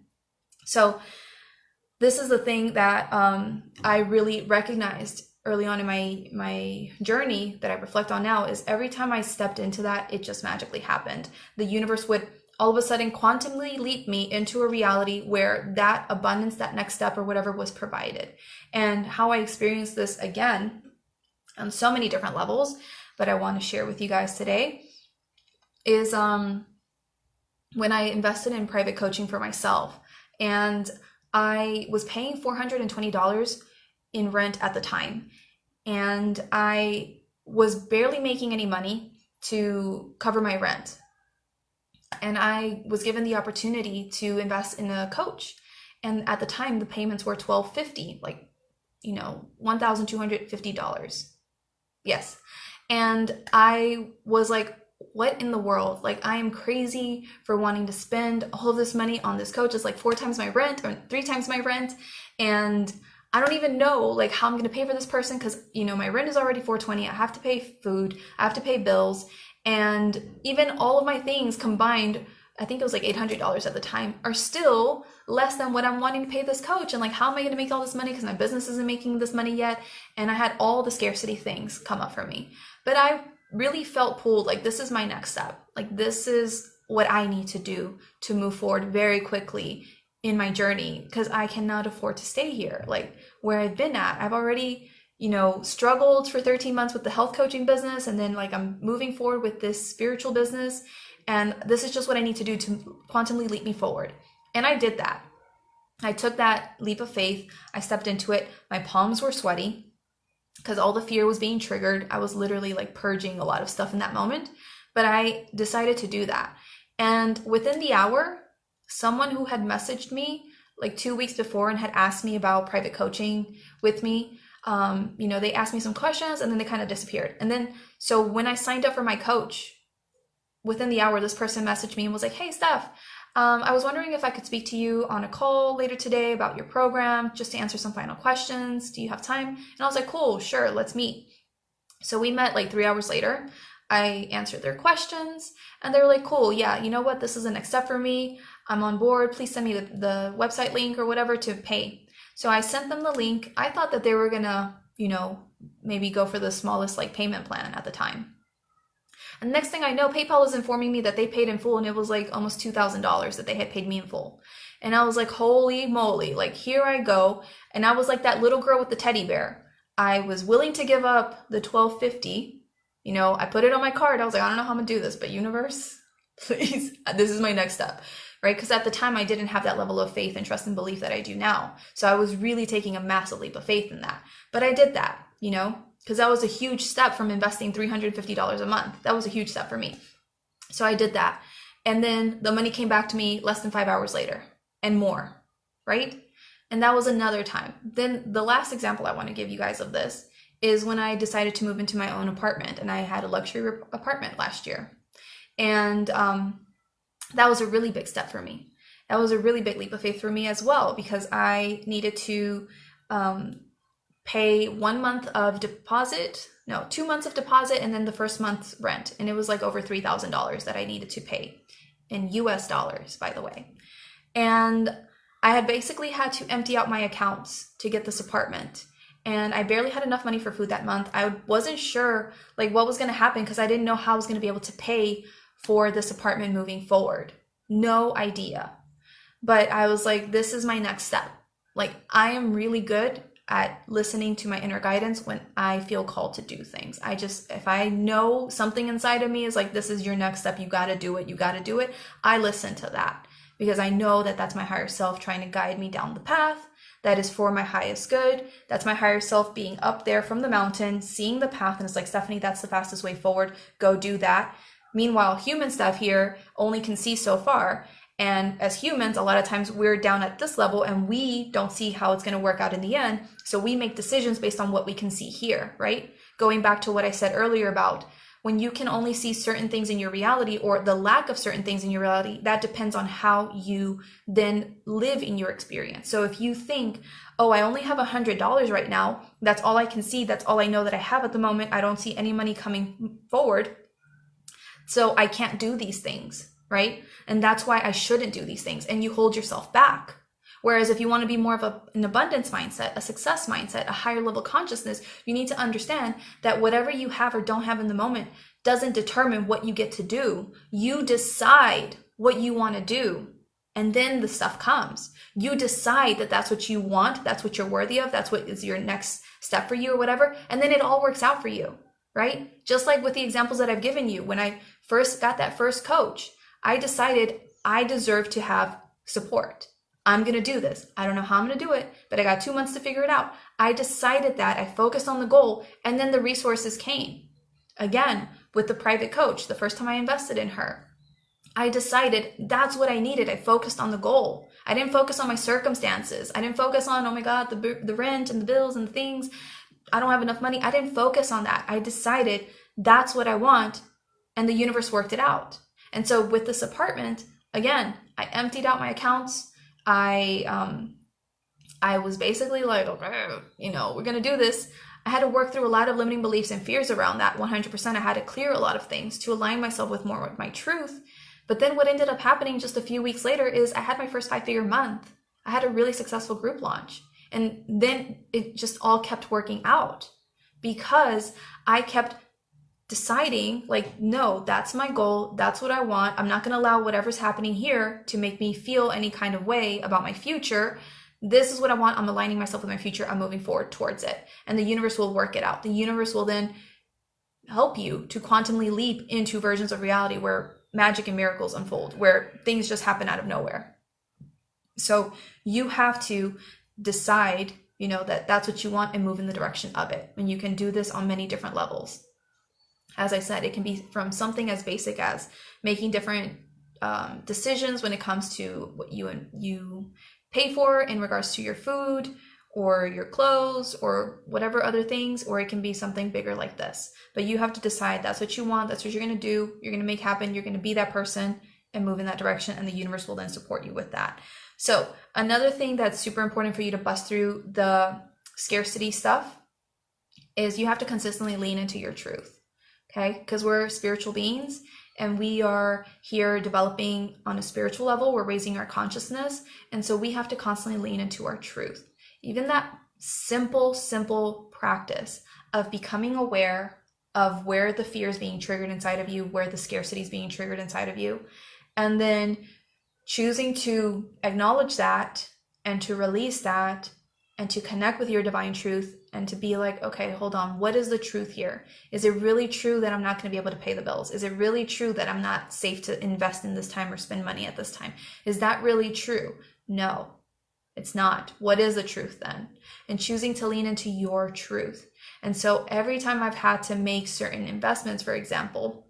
So this is the thing that I really recognized early on in my journey that I reflect on now, is every time I stepped into that, it just magically happened. The universe would all of a sudden quantumly leap me into a reality where that abundance, that next step or whatever was provided. And how I experienced this again on so many different levels, but I want to share with you guys today is when I invested in private coaching for myself, and I was paying $420 in rent at the time. And I was barely making any money to cover my rent. And I was given the opportunity to invest in a coach. And at the time, the payments were $1,250, like, $1,250. Yes. And I was like, what in the world? Like, I am crazy for wanting to spend all of this money on this coach. It's like 4 times my rent or 3 times my rent. And I don't even know like how I'm going to pay for this person, because my rent is already $420. I have to pay food, I have to pay bills, and even all of my things combined I think it was like $800 at the time, are still less than what I'm wanting to pay this coach. And like, how am I going to make all this money? Because my business isn't making this money yet. And I had all the scarcity things come up for me. But I really felt pulled, like, this is my next step. Like, this is what I need to do to move forward very quickly in my journey, because I cannot afford to stay here. Like, where I've been at, I've already, struggled for 13 months with the health coaching business. And then like, I'm moving forward with this spiritual business. And this is just what I need to do to quantumly leap me forward. And I did that. I took that leap of faith. I stepped into it. My palms were sweaty because all the fear was being triggered. I was literally like purging a lot of stuff in that moment. But I decided to do that. And within the hour, someone who had messaged me like 2 weeks before and had asked me about private coaching with me, they asked me some questions and then they kind of disappeared. And then, so when I signed up for my coach, within the hour, this person messaged me and was like, hey, Steph, I was wondering if I could speak to you on a call later today about your program, just to answer some final questions. Do you have time? And I was like, cool, sure, let's meet. So we met like 3 hours later. I answered their questions and they were like, cool, yeah, you know what? This is the next step for me. I'm on board. Please send me the website link or whatever to pay. So I sent them the link. I thought that they were gonna, maybe go for the smallest like payment plan at the time. And next thing I know, PayPal is informing me that they paid in full, and it was like almost $2,000 that they had paid me in full. And I was like, holy moly, like here I go. And I was like that little girl with the teddy bear. I was willing to give up the $1,250. I put it on my card. I was like, I don't know how I'm gonna do this, but universe, please, this is my next step, right? Because at the time I didn't have that level of faith and trust and belief that I do now. So I was really taking a massive leap of faith in that. But I did that, because that was a huge step from investing $350 a month. That was a huge step for me. So I did that. And then the money came back to me less than 5 hours later and more, right? And that was another time. Then the last example I want to give you guys of this is when I decided to move into my own apartment, and I had a luxury apartment last year. And that was a really big step for me. That was a really big leap of faith for me as well, because I needed to pay 1 month of deposit, 2 months of deposit, and then the first month's rent. And it was like over $3,000 that I needed to pay in US dollars, by the way. And I had basically had to empty out my accounts to get this apartment. And I barely had enough money for food that month. I wasn't sure like what was going to happen because I didn't know how I was going to be able to pay for this apartment moving forward. No idea. But I was like, this is my next step. Like, I am really good at listening to my inner guidance when I feel called to do things. If I know something inside of me is like, this is your next step, you got to do it, I listen to that because I know that that's my higher self trying to guide me down the path that is for my highest good. That's my higher self being up there from the mountain, seeing the path, and it's like, Stephanie, that's the fastest way forward, go do that. Meanwhile, human stuff here only can see so far. And as humans, a lot of times we're down at this level and we don't see how it's going to work out in the end. So we make decisions based on what we can see here, right? Going back to what I said earlier about when you can only see certain things in your reality or the lack of certain things in your reality, that depends on how you then live in your experience. So if you think, oh, I only have $100 right now, that's all I can see, that's all I know that I have at the moment, I don't see any money coming forward, so I can't do these things, right? And that's why I shouldn't do these things. And you hold yourself back. Whereas if you want to be more of an abundance mindset, a success mindset, a higher level consciousness, you need to understand that whatever you have or don't have in the moment doesn't determine what you get to do. You decide what you want to do, and then the stuff comes. You decide that that's what you want, that's what you're worthy of, that's what is your next step for you or whatever, and then it all works out for you, right? Just like with the examples that I've given you, when I first got that first coach, I decided I deserve to have support. I'm going to do this. I don't know how I'm going to do it, but I got 2 months to figure it out. I decided that, I focused on the goal, and then the resources came. Again, with the private coach, the first time I invested in her, I decided that's what I needed. I focused on the goal. I didn't focus on my circumstances. I didn't focus on, oh my God, the rent and the bills and the things. I don't have enough money. I didn't focus on that. I decided that's what I want, and the universe worked it out. And so with this apartment, again, I emptied out my accounts. I was basically like, okay, we're going to do this. I had to work through a lot of limiting beliefs and fears around that 100%. I had to clear a lot of things to align myself with more with my truth, But then what ended up happening just a few weeks later is I had my first 5-figure month. I had a really successful group launch. And then it just all kept working out because I kept deciding, like, no, that's my goal. That's what I want. I'm not going to allow whatever's happening here to make me feel any kind of way about my future. This is what I want. I'm aligning myself with my future. I'm moving forward towards it. And the universe will work it out. The universe will then help you to quantumly leap into versions of reality where magic and miracles unfold, where things just happen out of nowhere. So you have to decide, that that's what you want and move in the direction of it. And you can do this on many different levels. As I said, it can be from something as basic as making different decisions when it comes to what you pay for in regards to your food or your clothes or whatever other things, or it can be something bigger like this. But you have to decide that's what you want, that's what you're going to do, you're going to make happen, you're going to be that person and move in that direction, and the universe will then support you with that. So another thing that's super important for you to bust through the scarcity stuff is you have to consistently lean into your truth, okay? Because we're spiritual beings and we are here developing on a spiritual level. We're raising our consciousness. And so we have to constantly lean into our truth. Even that simple practice of becoming aware of where the fear is being triggered inside of you, where the scarcity is being triggered inside of you, and then choosing to acknowledge that and to release that and to connect with your divine truth and to be like, okay, hold on, what is the truth here? Is it really true that I'm not going to be able to pay the bills? Is it really true that I'm not safe to invest in this time or spend money at this time? Is that really true? No, it's not. What is the truth then? And choosing to lean into your truth. And so every time I've had to make certain investments, for example,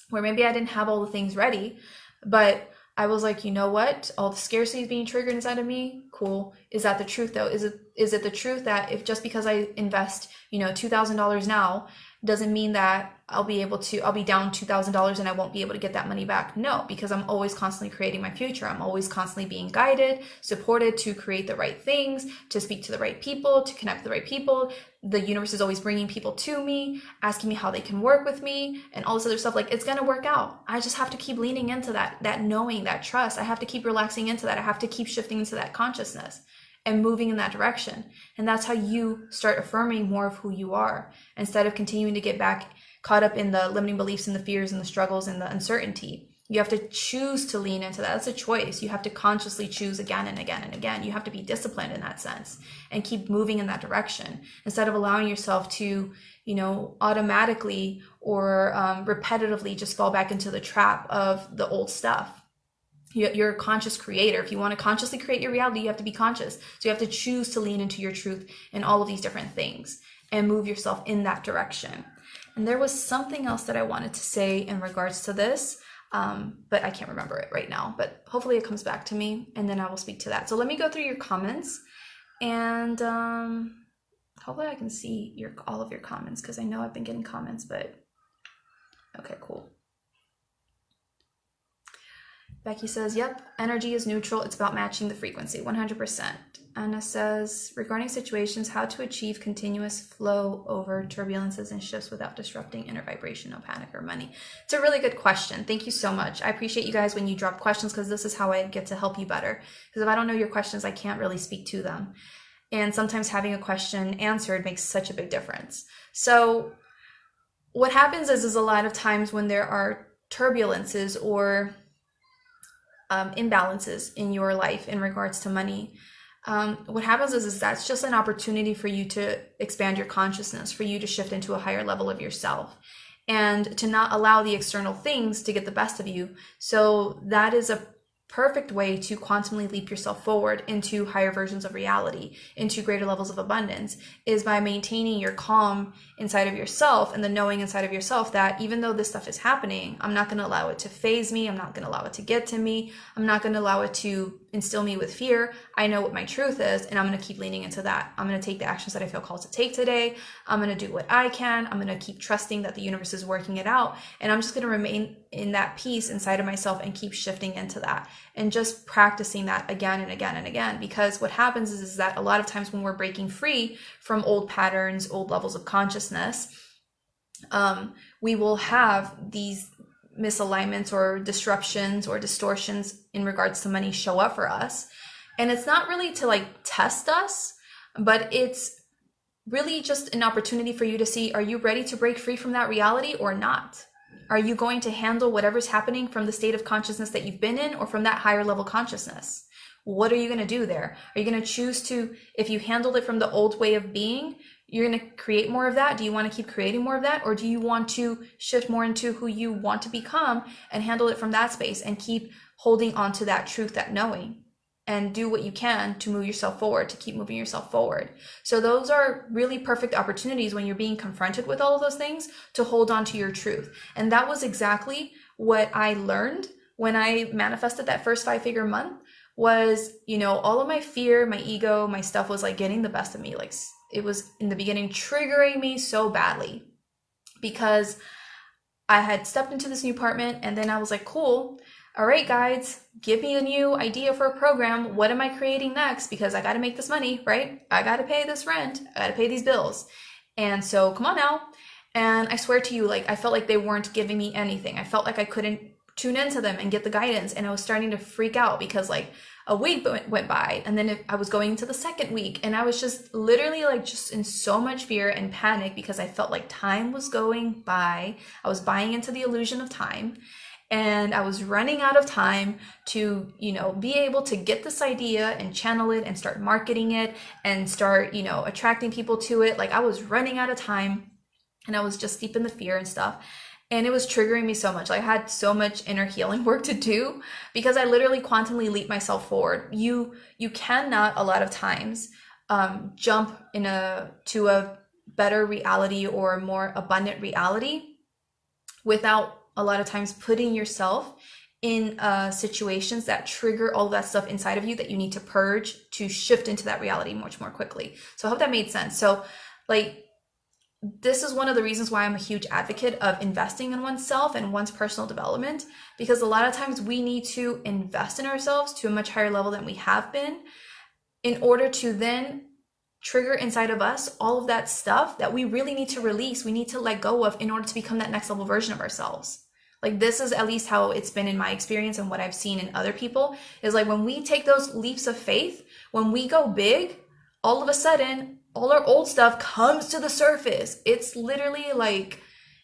where maybe I didn't have all the things ready, but I was like, you know what? All the scarcity is being triggered inside of me. Cool. Is that the truth though? Is it the truth that if just because I invest, $2,000 now doesn't mean that I'll be down $2,000 and I won't be able to get that money back? No, because I'm always constantly creating my future. I'm always constantly being guided, supported to create the right things, to speak to the right people, to connect with the right people. The universe is always bringing people to me, asking me how they can work with me and all this other stuff. Like, it's going to work out. I just have to keep leaning into that knowing, that trust. I have to keep relaxing into that. I have to keep shifting into that consciousness and moving in that direction. And that's how you start affirming more of who you are instead of continuing to get back caught up in the limiting beliefs and the fears and the struggles and the uncertainty. You have to choose to lean into that. That's a choice. You have to consciously choose again and again and again. You have to be disciplined in that sense and keep moving in that direction instead of allowing yourself to, automatically or repetitively just fall back into the trap of the old stuff. You're a conscious creator. If you want to consciously create your reality, you have to be conscious. So you have to choose to lean into your truth in all of these different things and move yourself in that direction. And there was something else that I wanted to say in regards to this, but I can't remember it right now, but hopefully it comes back to me and then I will speak to that. So let me go through your comments and hopefully I can see all of your comments because I know I've been getting comments, but okay, cool. Becky says, yep, energy is neutral. It's about matching the frequency, 100%. Anna says, regarding situations, how to achieve continuous flow over turbulences and shifts without disrupting inner vibration, no panic or money. It's a really good question. Thank you so much. I appreciate you guys when you drop questions because this is how I get to help you better. Because if I don't know your questions, I can't really speak to them. And sometimes having a question answered makes such a big difference. So what happens is a lot of times when there are turbulences or imbalances in your life in regards to money, what happens is that's just an opportunity for you to expand your consciousness, for you to shift into a higher level of yourself and to not allow the external things to get the best of you. So that is a perfect way to quantumly leap yourself forward into higher versions of reality, into greater levels of abundance, is by maintaining your calm inside of yourself and the knowing inside of yourself that even though this stuff is happening, I'm not going to allow it to phase me. I'm not going to allow it to get to me. I'm not going to allow it to instill me with fear. I know what my truth is, and I'm going to keep leaning into that. I'm going to take the actions that I feel called to take today. I'm going to do what I can. I'm going to keep trusting that the universe is working it out. And I'm just going to remain in that peace inside of myself and keep shifting into that and just practicing that again and again and again. Because what happens is that a lot of times when we're breaking free from old patterns, old levels of consciousness, we will have these misalignments or disruptions or distortions in regards to money show up for us. And it's not really to like test us, but it's really just an opportunity for you to see, are you ready to break free from that reality or not? Are you going to handle whatever's happening from the state of consciousness that you've been in or from that higher level consciousness? What are you going to do there? Are you going to choose to, if you handled it from the old way of being, you're going to create more of that? Do you want to keep creating more of that? Or do you want to shift more into who you want to become and handle it from that space and keep holding on to that truth, that knowing, and do what you can to move yourself forward, to keep moving yourself forward? So those are really perfect opportunities when you're being confronted with all of those things to hold on to your truth. And that was exactly what I learned when I manifested that first 5-figure month. Was, you know, all of my fear, my ego, my stuff was like getting the best of me. Like it was in the beginning triggering me so badly because I had stepped into this new apartment and then I was like, cool. All right, guys, give me a new idea for a program. What am I creating next? Because I got to make this money, right? I got to pay this rent. I got to pay these bills. And so come on now. And I swear to you, like, I felt like they weren't giving me anything. I felt like I couldn't tune into them and get the guidance. And I was starting to freak out because like a week went by and then I was going into the second week and I was just literally like just in so much fear and panic because I felt like time was going by. I was buying into the illusion of time and I was running out of time to, you know, be able to get this idea and channel it and start marketing it and start, you know, attracting people to it. Like I was running out of time and I was just deep in the fear and stuff. And it was triggering me so much. Like I had so much inner healing work to do because I literally quantumly leaped myself forward. You cannot a lot of times jump to a better reality or a more abundant reality without a lot of times putting yourself in situations that trigger all of that stuff inside of you that you need to purge to shift into that reality much more quickly. So I hope that made sense. So like, this is one of the reasons why I'm a huge advocate of investing in oneself and one's personal development, because a lot of times we need to invest in ourselves to a much higher level than we have been in order to then trigger inside of us all of that stuff that we really need to release, we need to let go of in order to become that next level version of ourselves. Like this is at least how it's been in my experience and what I've seen in other people is like when we take those leaps of faith, when we go big, all of a sudden, all our old stuff comes to the surface. It's literally like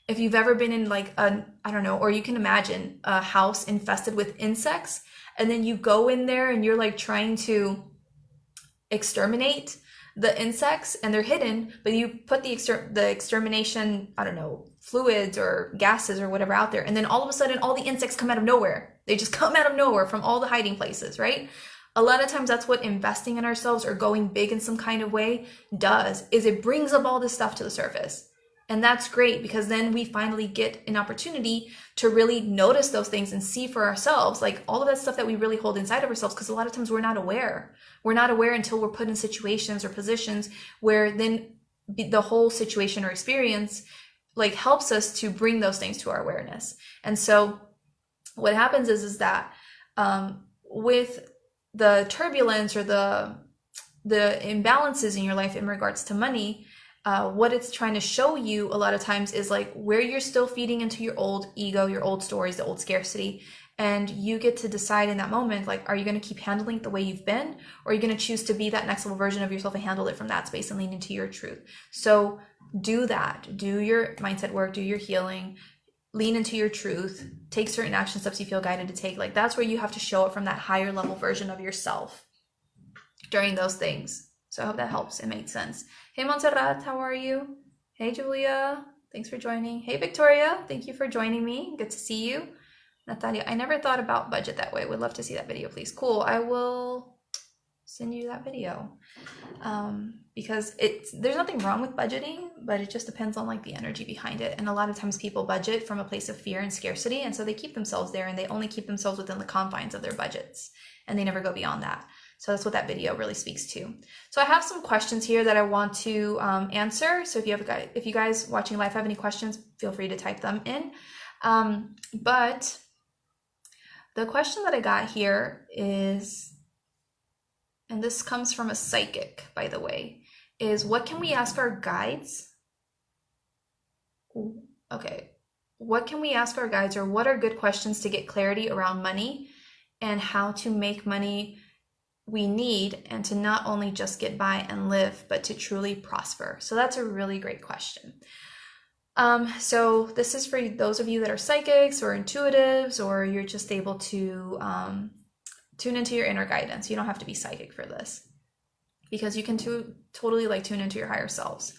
if you've ever been in like I don't know, or you can imagine a house infested with insects and then you go in there and you're like trying to exterminate the insects and they're hidden, but you put the extermination, I don't know, fluids or gases or whatever out there. And then all of a sudden, all the insects come out of nowhere. They just come out of nowhere from all the hiding places, right? A lot of times that's what investing in ourselves or going big in some kind of way does, is it brings up all this stuff to the surface. And that's great because then we finally get an opportunity to really notice those things and see for ourselves, like all of that stuff that we really hold inside of ourselves. Because a lot of times we're not aware. We're not aware until we're put in situations or positions where then the whole situation or experience like helps us to bring those things to our awareness. And so what happens is that with the turbulence or the imbalances in your life in regards to money, what it's trying to show you a lot of times is like where you're still feeding into your old ego, your old stories, the old scarcity. And you get to decide in that moment, like, are you going to keep handling it the way you've been? Or are you going to choose to be that next level version of yourself and handle it from that space and lean into your truth? So do that. Do your mindset work, do your healing, lean into your truth, take certain action steps you feel guided to take. Like that's where you have to show up from that higher level version of yourself during those things. So I hope that helps. It made sense. Hey, Montserrat, how are you? Hey, Julia, thanks for joining. Hey, Victoria, thank you for joining me. Good to see you. Natalia, I never thought about budget that way. Would love to see that video, please. Cool. I will send you that video because there's nothing wrong with budgeting, but it just depends on like the energy behind it. And a lot of times people budget from a place of fear and scarcity, and so they keep themselves there and they only keep themselves within the confines of their budgets and they never go beyond that. So that's what that video really speaks to. So I have some questions here that I want to answer. So if you guys watching live have any questions, feel free to type them in. But the question that I got here is, and this comes from a psychic, by the way, is what can we ask our guides? Ooh, okay. what can we ask our guides, or what are good questions to get clarity around money and how to make money we need, and to not only just get by and live, but to truly prosper? So that's a really great question. So this is for those of you that are psychics or intuitives, or you're just able to tune into your inner guidance. You don't have to be psychic for this, because you can totally like tune into your higher selves.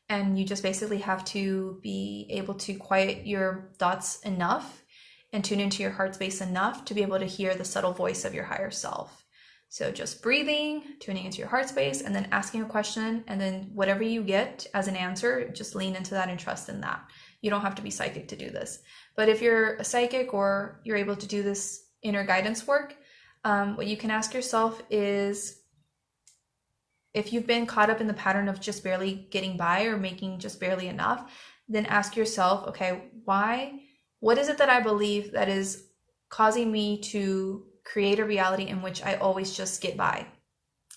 And you just basically have to be able to quiet your thoughts enough and tune into your heart space enough to be able to hear the subtle voice of your higher self. So just breathing, tuning into your heart space, and then asking a question, and then whatever you get as an answer, just lean into that and trust in that. You don't have to be psychic to do this. But if you're a psychic or you're able to do this inner guidance work, what you can ask yourself is, if you've been caught up in the pattern of just barely getting by or making just barely enough, then ask yourself, okay, what is it that I believe that is causing me to create a reality in which I always just get by,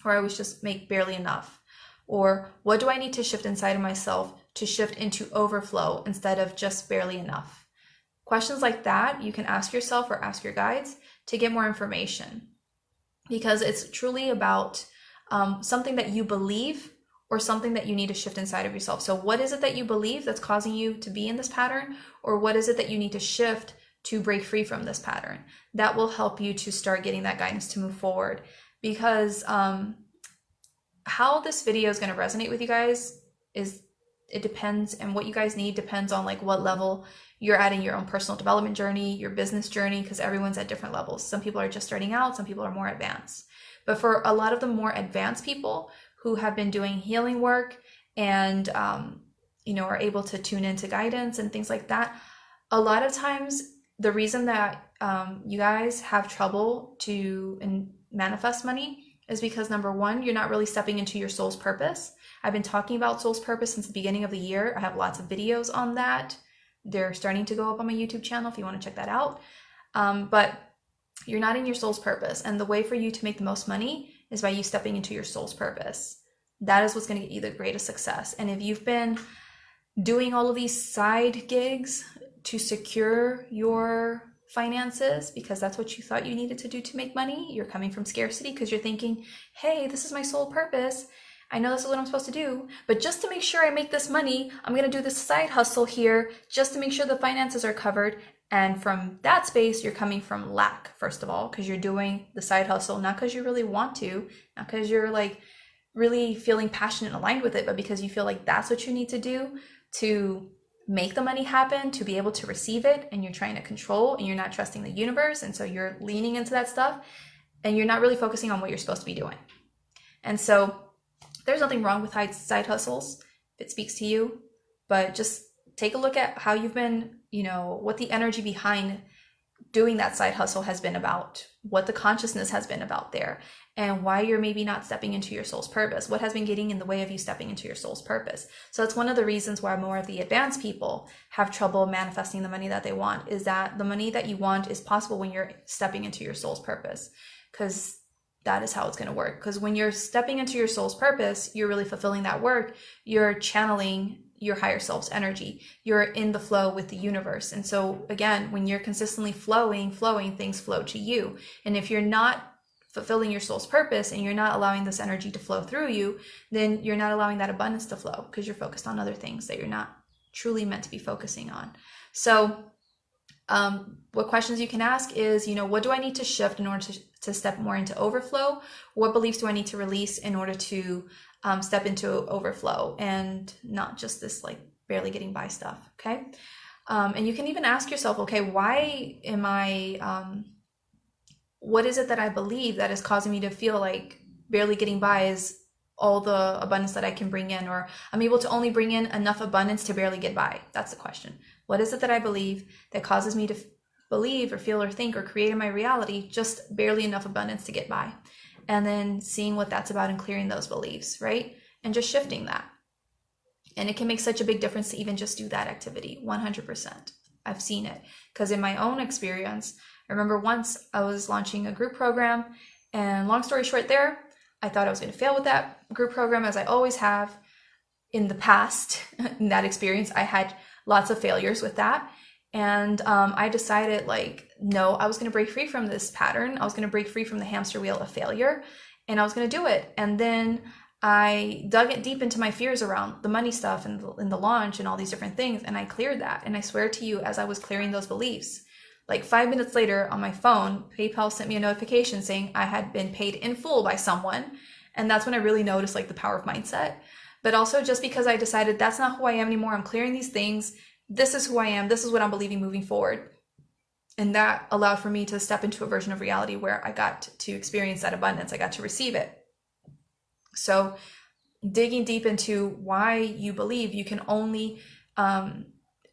or I always just make barely enough? Or what do I need to shift inside of myself to shift into overflow instead of just barely enough? Questions like that you can ask yourself or ask your guides to get more information, because it's truly about something that you believe or something that you need to shift inside of yourself. So what is it that you believe that's causing you to be in this pattern, or what is it that you need to shift to break free from this pattern? That will help you to start getting that guidance to move forward. Because how this video is going to resonate with you guys is, it depends, and what you guys need depends on like what level you're at in your own personal development journey, your business journey, because everyone's at different levels. Some people are just starting out, some people are more advanced. But for a lot of the more advanced people who have been doing healing work and are able to tune into guidance and things like that, a lot of times the reason that you guys have trouble to manifest money is because, number one, you're not really stepping into your soul's purpose. I've been talking about soul's purpose since the beginning of the year. I have lots of videos on that. They're starting to go up on my YouTube channel if you want to check that out. But you're not in your soul's purpose. And the way for you to make the most money is by you stepping into your soul's purpose. That is what's going to get you the greatest success. And if you've been doing all of these side gigs to secure your finances because that's what you thought you needed to do to make money, you're coming from scarcity because you're thinking, hey, this is my soul purpose. I know this is what I'm supposed to do, but just to make sure I make this money, I'm going to do this side hustle here just to make sure the finances are covered. And from that space, you're coming from lack, first of all, because you're doing the side hustle, not because you really want to, not because you're like really feeling passionate and aligned with it, but because you feel like that's what you need to do to make the money happen, to be able to receive it, and you're trying to control and you're not trusting the universe. And so you're leaning into that stuff and you're not really focusing on what you're supposed to be doing. And so there's nothing wrong with side hustles if it speaks to you, but just take a look at how you've been, what the energy behind doing that side hustle has been about, what the consciousness has been about there, and why you're maybe not stepping into your soul's purpose. What has been getting in the way of you stepping into your soul's purpose? So that's one of the reasons why more of the advanced people have trouble manifesting the money that they want, is that the money that you want is possible when you're stepping into your soul's purpose, because that is how it's going to work. Because when you're stepping into your soul's purpose, you're really fulfilling that work. You're channeling your higher self's energy. You're in the flow with the universe. And so again, when you're consistently flowing, things flow to you. And if you're not fulfilling your soul's purpose and you're not allowing this energy to flow through you, then you're not allowing that abundance to flow because you're focused on other things that you're not truly meant to be focusing on. So what questions you can ask is, what do I need to shift in order to step more into overflow? What beliefs do I need to release in order to step into overflow and not just this like barely getting by stuff? Okay. And you can even ask yourself, okay, why am I, what is it that I believe that is causing me to feel like barely getting by is all the abundance that I can bring in, or I'm able to only bring in enough abundance to barely get by? That's the question. What is it that I believe that causes me to believe or feel or think or create in my reality just barely enough abundance to get by? And then seeing what that's about and clearing those beliefs, right? And just shifting that. And it can make such a big difference to even just do that activity, 100%. I've seen it. Because in my own experience, I remember once I was launching a group program, and long story short there, I thought I was going to fail with that group program, as I always have in the past. In that experience, I had lots of failures with that. And I decided, like, no, I was going to break free from this pattern. I was going to break free from the hamster wheel of failure, and I was going to do it. And then I dug it deep into my fears around the money stuff and the launch and all these different things. And I cleared that. And I swear to you, as I was clearing those beliefs, like 5 minutes later on my phone, PayPal sent me a notification saying I had been paid in full by someone. And that's when I really noticed like the power of mindset. But also just because I decided that's not who I am anymore. I'm clearing these things. This is who I am. This is what I'm believing moving forward. And that allowed for me to step into a version of reality where I got to experience that abundance. I got to receive it. So digging deep into why you believe you can only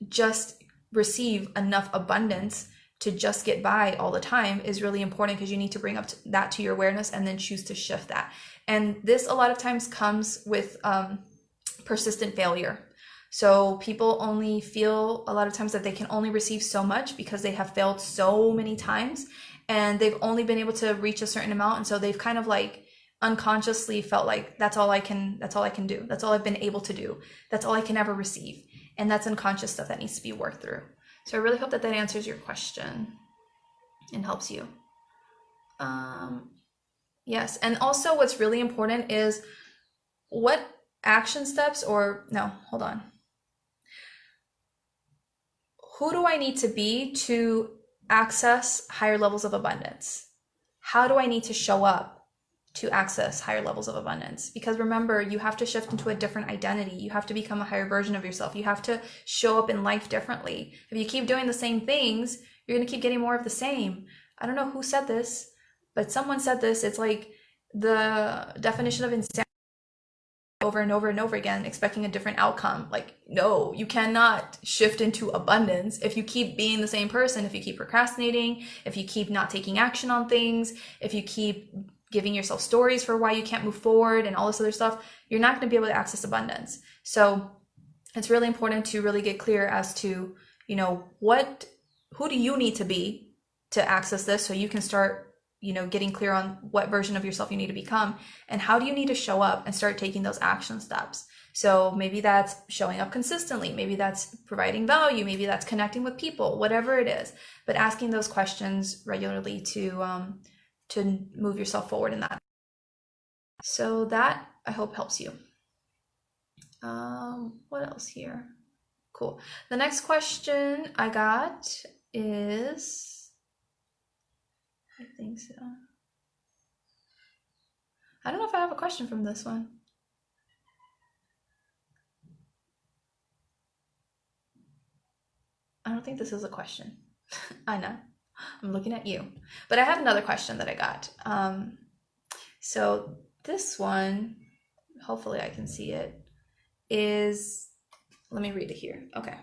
just receive enough abundance to just get by all the time is really important, because you need to bring up that to your awareness and then choose to shift that. And this a lot of times comes with persistent failure. So people only feel a lot of times that they can only receive so much because they have failed so many times and they've only been able to reach a certain amount. And so they've kind of like unconsciously felt like that's all I can do. That's all I've been able to do. That's all I can ever receive. And that's unconscious stuff that needs to be worked through. So I really hope that answers your question and helps you. Yes. And also what's really important is what action steps hold on. Who do I need to be to access higher levels of abundance? How do I need to show up to access higher levels of abundance? Because remember, you have to shift into a different identity. You have to become a higher version of yourself. You have to show up in life differently. If you keep doing the same things, you're going to keep getting more of the same. I don't know who said this, but someone said this. It's like the definition of insanity over and over and over again, expecting a different outcome. Like, no, you cannot shift into abundance if you keep being the same person, if you keep procrastinating, if you keep not taking action on things, if you keep giving yourself stories for why you can't move forward and all this other stuff, you're not going to be able to access abundance. So it's really important to really get clear as to, who do you need to be to access this, so you can start getting clear on what version of yourself you need to become, and how do you need to show up and start taking those action steps. So maybe that's showing up consistently, maybe that's providing value, maybe that's connecting with people, whatever it is, but asking those questions regularly to move yourself forward in that. So that, I hope, helps you. What else here? Cool. The next question I got is, I think so. I don't know if I have a question from this one. I don't think this is a question. I know. I'm looking at you. But I have another question that I got. So this one, hopefully I can see it, is, let me read it here. Okay.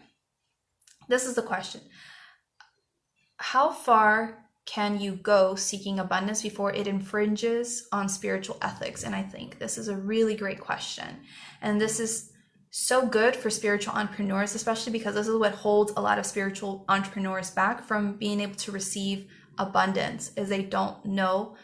This is the question. How far can you go seeking abundance before it infringes on spiritual ethics? And I think this is a really great question. And this is so good for spiritual entrepreneurs, especially because this is what holds a lot of spiritual entrepreneurs back from being able to receive abundance, is they don't know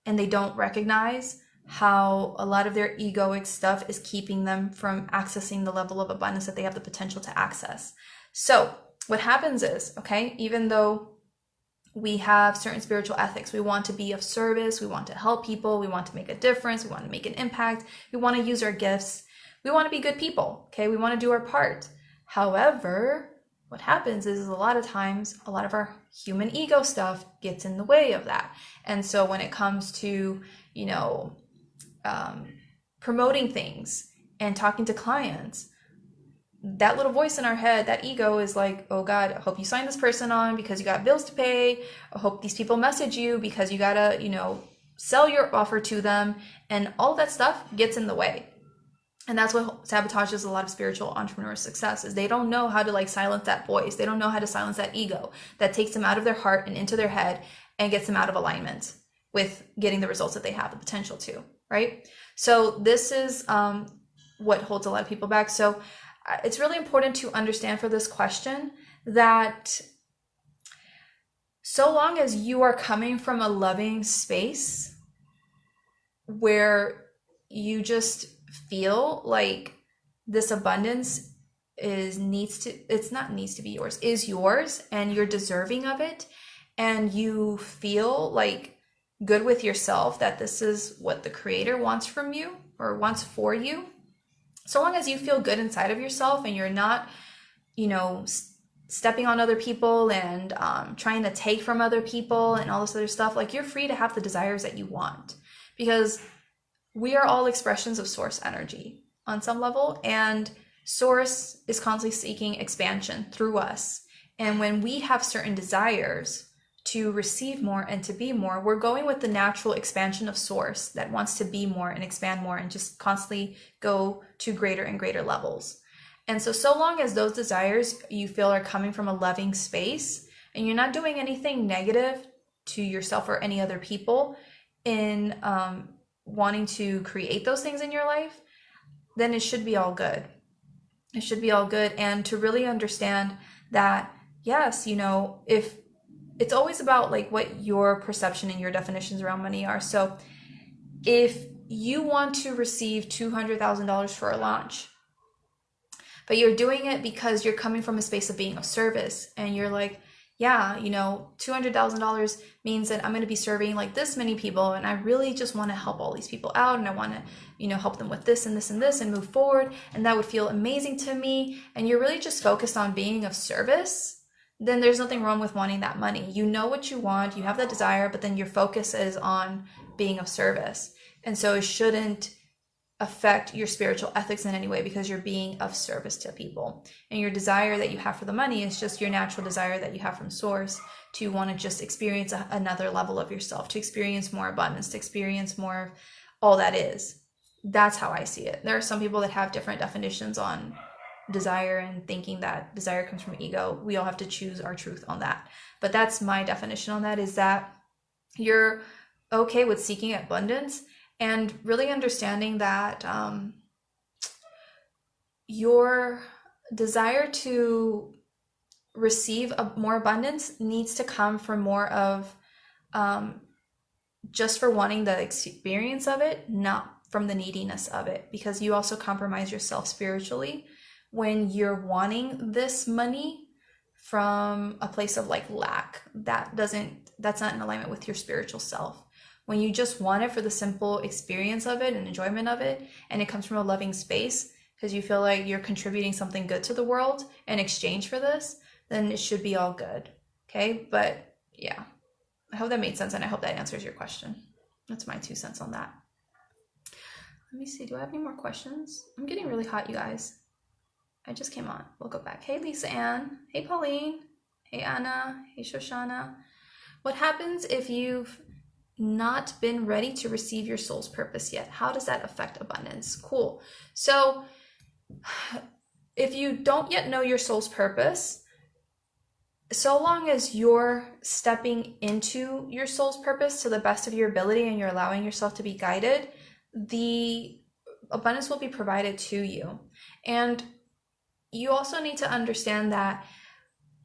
and they don't recognize how a lot of their egoic stuff is keeping them from accessing the level of abundance that they have the potential to access. So what happens is, okay, even though we have certain spiritual ethics, we want to be of service, we want to help people, we want to make a difference, we want to make an impact, we want to use our gifts, we want to be good people, okay? We want to do our part. However, what happens is a lot of times, a lot of our human ego stuff gets in the way of that. And so when it comes to, promoting things and talking to clients, that little voice in our head, that ego, is like, oh God, I hope you sign this person on because you got bills to pay. I hope these people message you because you gotta, sell your offer to them. And all that stuff gets in the way. And that's what sabotages a lot of spiritual entrepreneurs' success, is they don't know how to silence that voice. They don't know how to silence that ego that takes them out of their heart and into their head and gets them out of alignment with getting the results that they have the potential to, right? So this is what holds a lot of people back. So it's really important to understand for this question that so long as you are coming from a loving space where you just feel like this abundance is yours, and you're deserving of it, and you feel like good with yourself that this is what the creator wants from you or wants for you, so long as you feel good inside of yourself and you're not, stepping on other people and trying to take from other people and all this other stuff, like, you're free to have the desires that you want, because we are all expressions of source energy on some level, and source is constantly seeking expansion through us. And when we have certain desires to receive more and to be more, we're going with the natural expansion of source that wants to be more and expand more and just constantly go to greater and greater levels. And so long as those desires you feel are coming from a loving space, and you're not doing anything negative to yourself or any other people in wanting to create those things in your life, then it should be all good. It should be all good. And to really understand that, yes, if it's always about like what your perception and your definitions around money are. So if you want to receive $200,000 for a launch, but you're doing it because you're coming from a space of being of service, and you're like, yeah, $200,000 means that I'm going to be serving like this many people, and I really just want to help all these people out, and I want to, help them with this and this and this and move forward, and that would feel amazing to me, and you're really just focused on being of service, then there's nothing wrong with wanting that money. You know what you want, you have that desire, but then your focus is on being of service. And so it shouldn't affect your spiritual ethics in any way, because you're being of service to people. And your desire that you have for the money is just your natural desire that you have from source to want to just experience another level of yourself, to experience more abundance, to experience more of all that is. That's how I see it. There are some people that have different definitions on desire and thinking that desire comes from ego. We all have to choose our truth on that. But that's my definition on that, is that you're okay with seeking abundance and really understanding that your desire to receive more abundance needs to come from more of just for wanting the experience of it, not from the neediness of it, because you also compromise yourself spiritually when you're wanting this money from a place of like lack. That's not in alignment with your spiritual self. When you just want it for the simple experience of it and enjoyment of it, and it comes from a loving space because you feel like you're contributing something good to the world in exchange for this, then it should be all good. Okay? But yeah, I hope that made sense, and I hope that answers your question. That's my 2 cents on that. Let me see. Do I have any more questions? I'm getting really hot, you guys. I just came on. We'll go back. Hey, Lisa Ann. Hey, Pauline. Hey, Anna. Hey, Shoshana. What happens if you've not been ready to receive your soul's purpose yet? How does that affect abundance? Cool. So if you don't yet know your soul's purpose, so long as you're stepping into your soul's purpose to the best of your ability and you're allowing yourself to be guided, the abundance will be provided to you. And you also need to understand that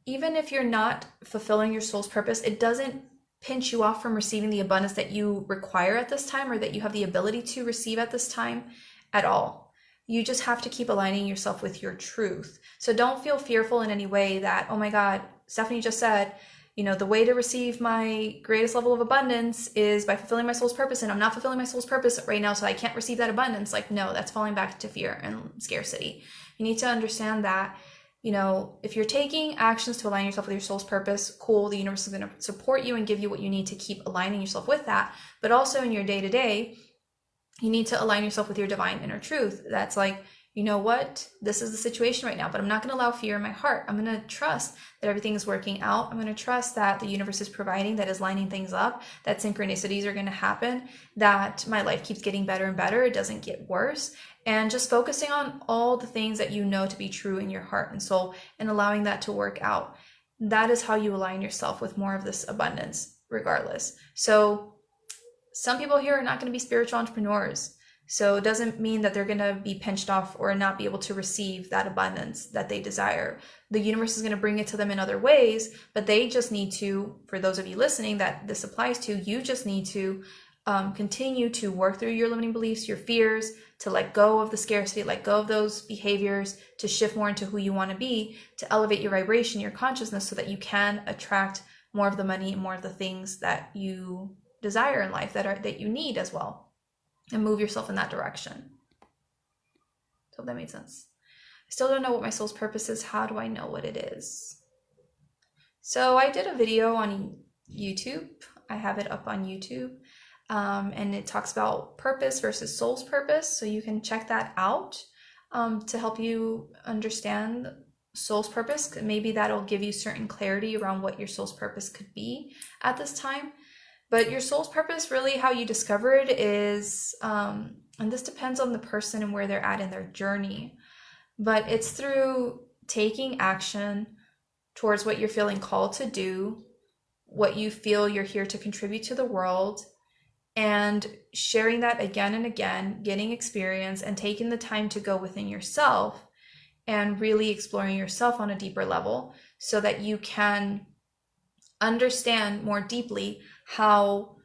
even if you're not fulfilling your soul's purpose, it doesn't pinch you off from receiving the abundance that you require at this time, or that you have the ability to receive at this time at all. You just have to keep aligning yourself with your truth. So don't feel fearful in any way that, oh my God, Stephanie just said, the way to receive my greatest level of abundance is by fulfilling my soul's purpose, and I'm not fulfilling my soul's purpose right now, so I can't receive that abundance. Like, no, that's falling back to fear and scarcity. You need to understand that, if you're taking actions to align yourself with your soul's purpose, cool, the universe is going to support you and give you what you need to keep aligning yourself with that. But also in your day-to-day, you need to align yourself with your divine inner truth. That's like, you know what, this is the situation right now, but I'm not going to allow fear in my heart. I'm going to trust that everything is working out. I'm going to trust that the universe is providing, that is lining things up, that synchronicities are going to happen, that my life keeps getting better and better. It doesn't get worse. And just focusing on all the things that you know to be true in your heart and soul and allowing that to work out. That is how you align yourself with more of this abundance regardless. So some people here are not going to be spiritual entrepreneurs. So it doesn't mean that they're going to be pinched off or not be able to receive that abundance that they desire. The universe is going to bring it to them in other ways, but they just need to, for those of you listening that this applies to, you just need to continue to work through your limiting beliefs, your fears, to let go of the scarcity, let go of those behaviors, to shift more into who you want to be, to elevate your vibration, your consciousness, so that you can attract more of the money, more of the things that you desire in life, that you need as well, and move yourself in that direction. So that made sense. I still don't know what my soul's purpose is. How do I know what it is? So I did a video on YouTube. I have it up on YouTube. And it talks about purpose versus soul's purpose. So you can check that out to help you understand soul's purpose. Maybe that'll give you certain clarity around what your soul's purpose could be at this time. But your soul's purpose, really how you discover it is, and this depends on the person and where they're at in their journey, but it's through taking action towards what you're feeling called to do, what you feel you're here to contribute to the world, and sharing that again and again, getting experience and taking the time to go within yourself and really exploring yourself on a deeper level so that you can understand more deeply how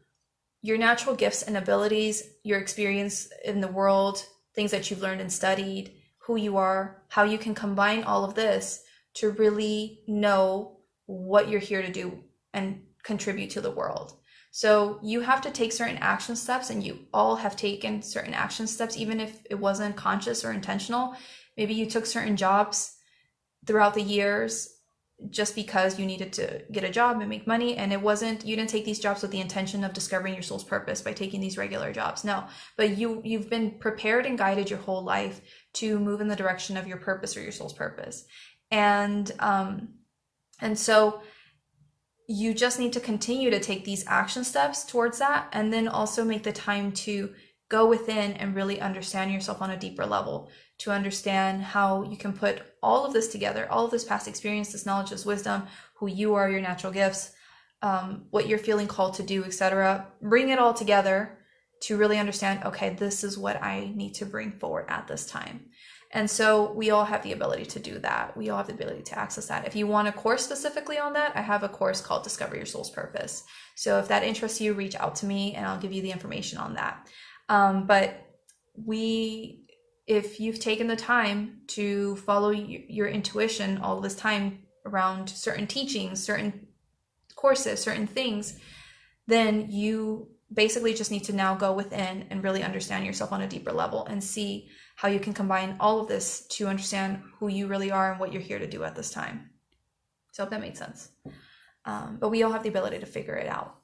your natural gifts and abilities, your experience in the world, things that you've learned and studied, who you are, how you can combine all of this to really know what you're here to do and contribute to the world. So you have to take certain action steps, and you all have taken certain action steps, even if it wasn't conscious or intentional. Maybe you took certain jobs throughout the years just because you needed to get a job and make money, and you didn't take these jobs with the intention of discovering your soul's purpose by taking these regular jobs. No, but you've been prepared and guided your whole life to move in the direction of your purpose or your soul's purpose. And so you just need to continue to take these action steps towards that, and then also make the time to go within and really understand yourself on a deeper level, to understand how you can put all of this together, all of this past experience, this knowledge, this wisdom, who you are, your natural gifts, what you're feeling called to do, etc. Bring it all together to really understand, okay, this is what I need to bring forward at this time. And so we all have the ability to do that. We all have the ability to access that. If you want a course specifically on that, I have a course called Discover Your Soul's Purpose. So if that interests you, reach out to me and I'll give you the information on that. But if you've taken the time to follow your intuition all this time around certain teachings, certain courses, certain things, then you basically just need to now go within and really understand yourself on a deeper level and see how you can combine all of this to understand who you really are and what you're here to do at this time. So I hope that made sense. But we all have the ability to figure it out.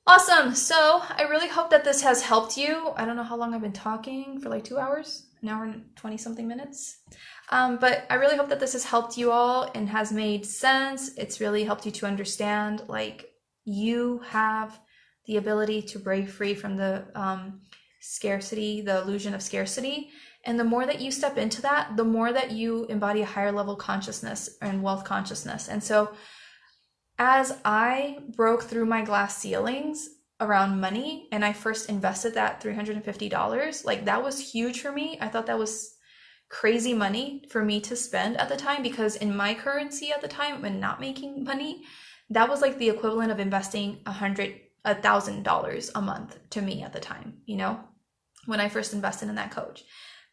Awesome. So I really hope that this has helped you. I don't know how long I've been talking, for like 2 hours, an hour and 20 something minutes. But I really hope that this has helped you all and has made sense. It's really helped you to understand, like, you have the ability to break free from the scarcity, the illusion of scarcity. And the more that you step into that, the more that you embody a higher level consciousness and wealth consciousness. And so as I broke through my glass ceilings around money and I first invested that $350, like, that was huge for me. I thought that was crazy money for me to spend at the time, because in my currency at the time, when not making money, that was like the equivalent of investing $1,000 a month to me at the time, you know, when I first invested in that coach.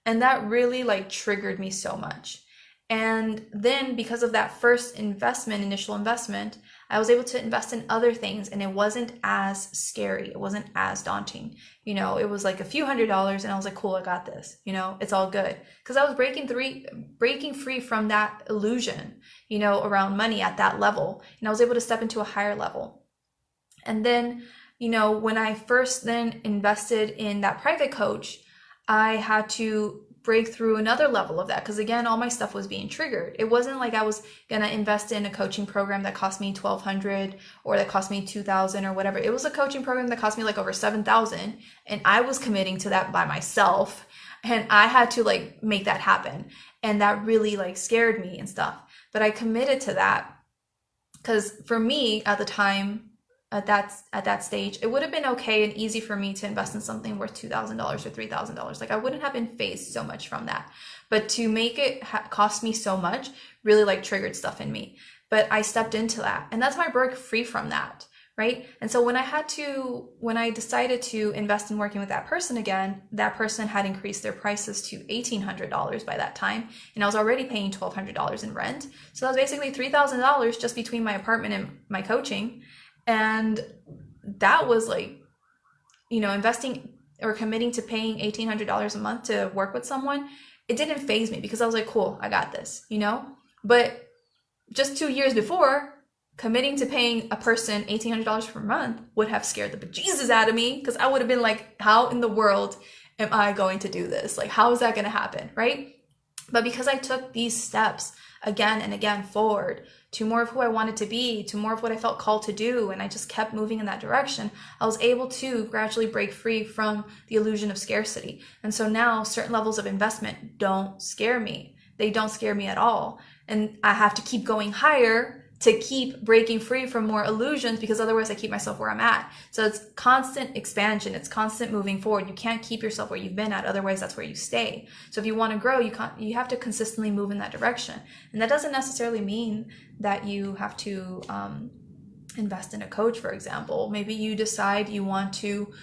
And that really like triggered me so much. And then because of that first initial investment, I was able to invest in other things, and it wasn't as scary. It wasn't as daunting. You know, it was like a few $100s, and I was like, cool, I got this. You know, it's all good. Because I was breaking free from that illusion, you know, around money at that level. And I was able to step into a higher level. And then, you know, when I first then invested in that private coach, I had to break through another level of that, because again, all my stuff was being triggered. It wasn't like I was gonna invest in a coaching program that cost me $1,200 or that cost me $2,000 or whatever. It was a coaching program that cost me like over $7,000, and I was committing to that by myself, and I had to like make that happen. And that really like scared me and stuff, but I committed to that because for me at the time, at that stage, it would have been okay and easy for me to invest in something worth $2,000 or $3,000. Like, I wouldn't have been phased so much from that. But to make it cost me so much really like triggered stuff in me. But I stepped into that, and that's how I broke free from that, right? And so when I decided to invest in working with that person again, that person had increased their prices to $1,800 by that time. And I was already paying $1,200 in rent. So that was basically $3,000 just between my apartment and my coaching. And that was like, investing or committing to paying $1,800 a month to work with someone. It didn't faze me because I was like, cool, I got this, But just 2 years before, committing to paying a person $1,800 per month would have scared the bejesus out of me, because I would have been like, how in the world am I going to do this? Like, how is that going to happen, right? But because I took these steps again and again forward to more of who I wanted to be, to more of what I felt called to do, and I just kept moving in that direction, I was able to gradually break free from the illusion of scarcity. And so now certain levels of investment don't scare me. They don't scare me at all. And I have to keep going higher to keep breaking free from more illusions, because otherwise I keep myself where I'm at. So it's constant expansion. It's constant moving forward. You can't keep yourself where you've been at. Otherwise, that's where you stay. So if you want to grow, you have to consistently move in that direction. And that doesn't necessarily mean that you have to invest in a coach, for example. Maybe you decide you want to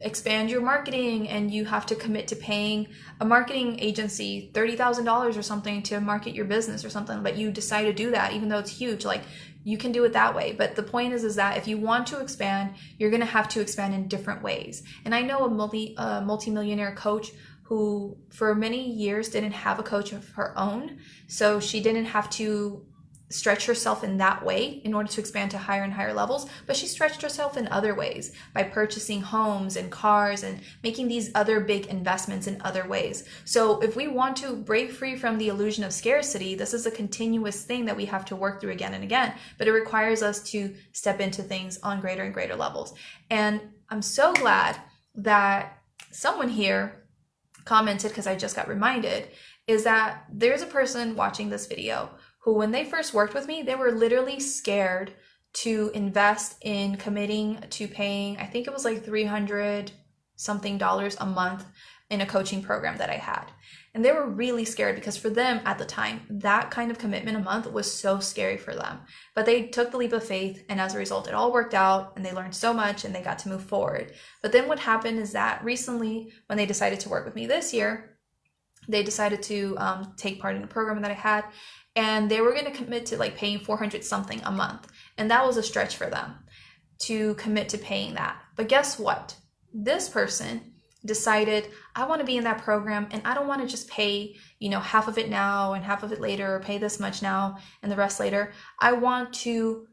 expand your marketing, and you have to commit to paying a marketing agency $30,000 or something to market your business or something, but you decide to do that even though it's huge. Like, you can do it that way. But the point is that if you want to expand, you're going to have to expand in different ways. And I know a multi-millionaire coach who for many years didn't have a coach of her own, so she didn't have to stretch herself in that way in order to expand to higher and higher levels, but she stretched herself in other ways by purchasing homes and cars and making these other big investments in other ways. So if we want to break free from the illusion of scarcity, this is a continuous thing that we have to work through again and again, but it requires us to step into things on greater and greater levels. And I'm so glad that someone here commented, because I just got reminded, is that there's a person watching this video who, when they first worked with me, they were literally scared to invest in committing to paying, I think it was like $300 something a month in a coaching program that I had. And they were really scared because for them at the time, that kind of commitment a month was so scary for them. But they took the leap of faith, and as a result, it all worked out, and they learned so much, and they got to move forward. But then what happened is that recently, when they decided to work with me this year, they decided to take part in a program that I had, and they were going to commit to like paying $400 something a month. And that was a stretch for them to commit to paying that. But guess what? This person decided, I want to be in that program, and I don't want to just pay, half of it now and half of it later, or pay this much now and the rest later. I want to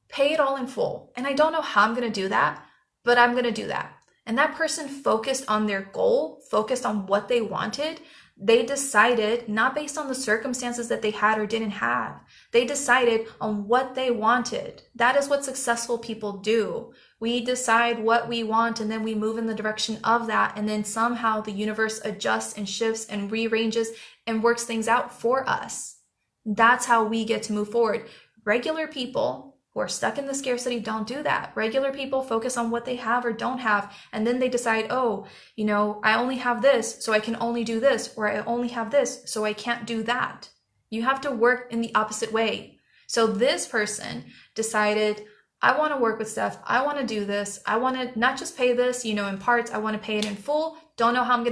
pay it all in full. And I don't know how I'm going to do that, but I'm going to do that. And that person focused on their goal, focused on what they wanted. They decided, not based on the circumstances that they had or didn't have. They decided on what they wanted. That is what successful people do. We decide what we want, and then we move in the direction of that. And then somehow the universe adjusts and shifts and rearranges and works things out for us. That's how we get to move forward. Regular people who are stuck in the scarcity don't do that. Regular people focus on what they have or don't have, and then they decide, I only have this, so I can only do this, or I only have this, so I can't do that. You have to work in the opposite way. So this person decided, I want to work with Stef. I want to do this. I want to not just pay this, in parts. I want to pay it in full. Don't know how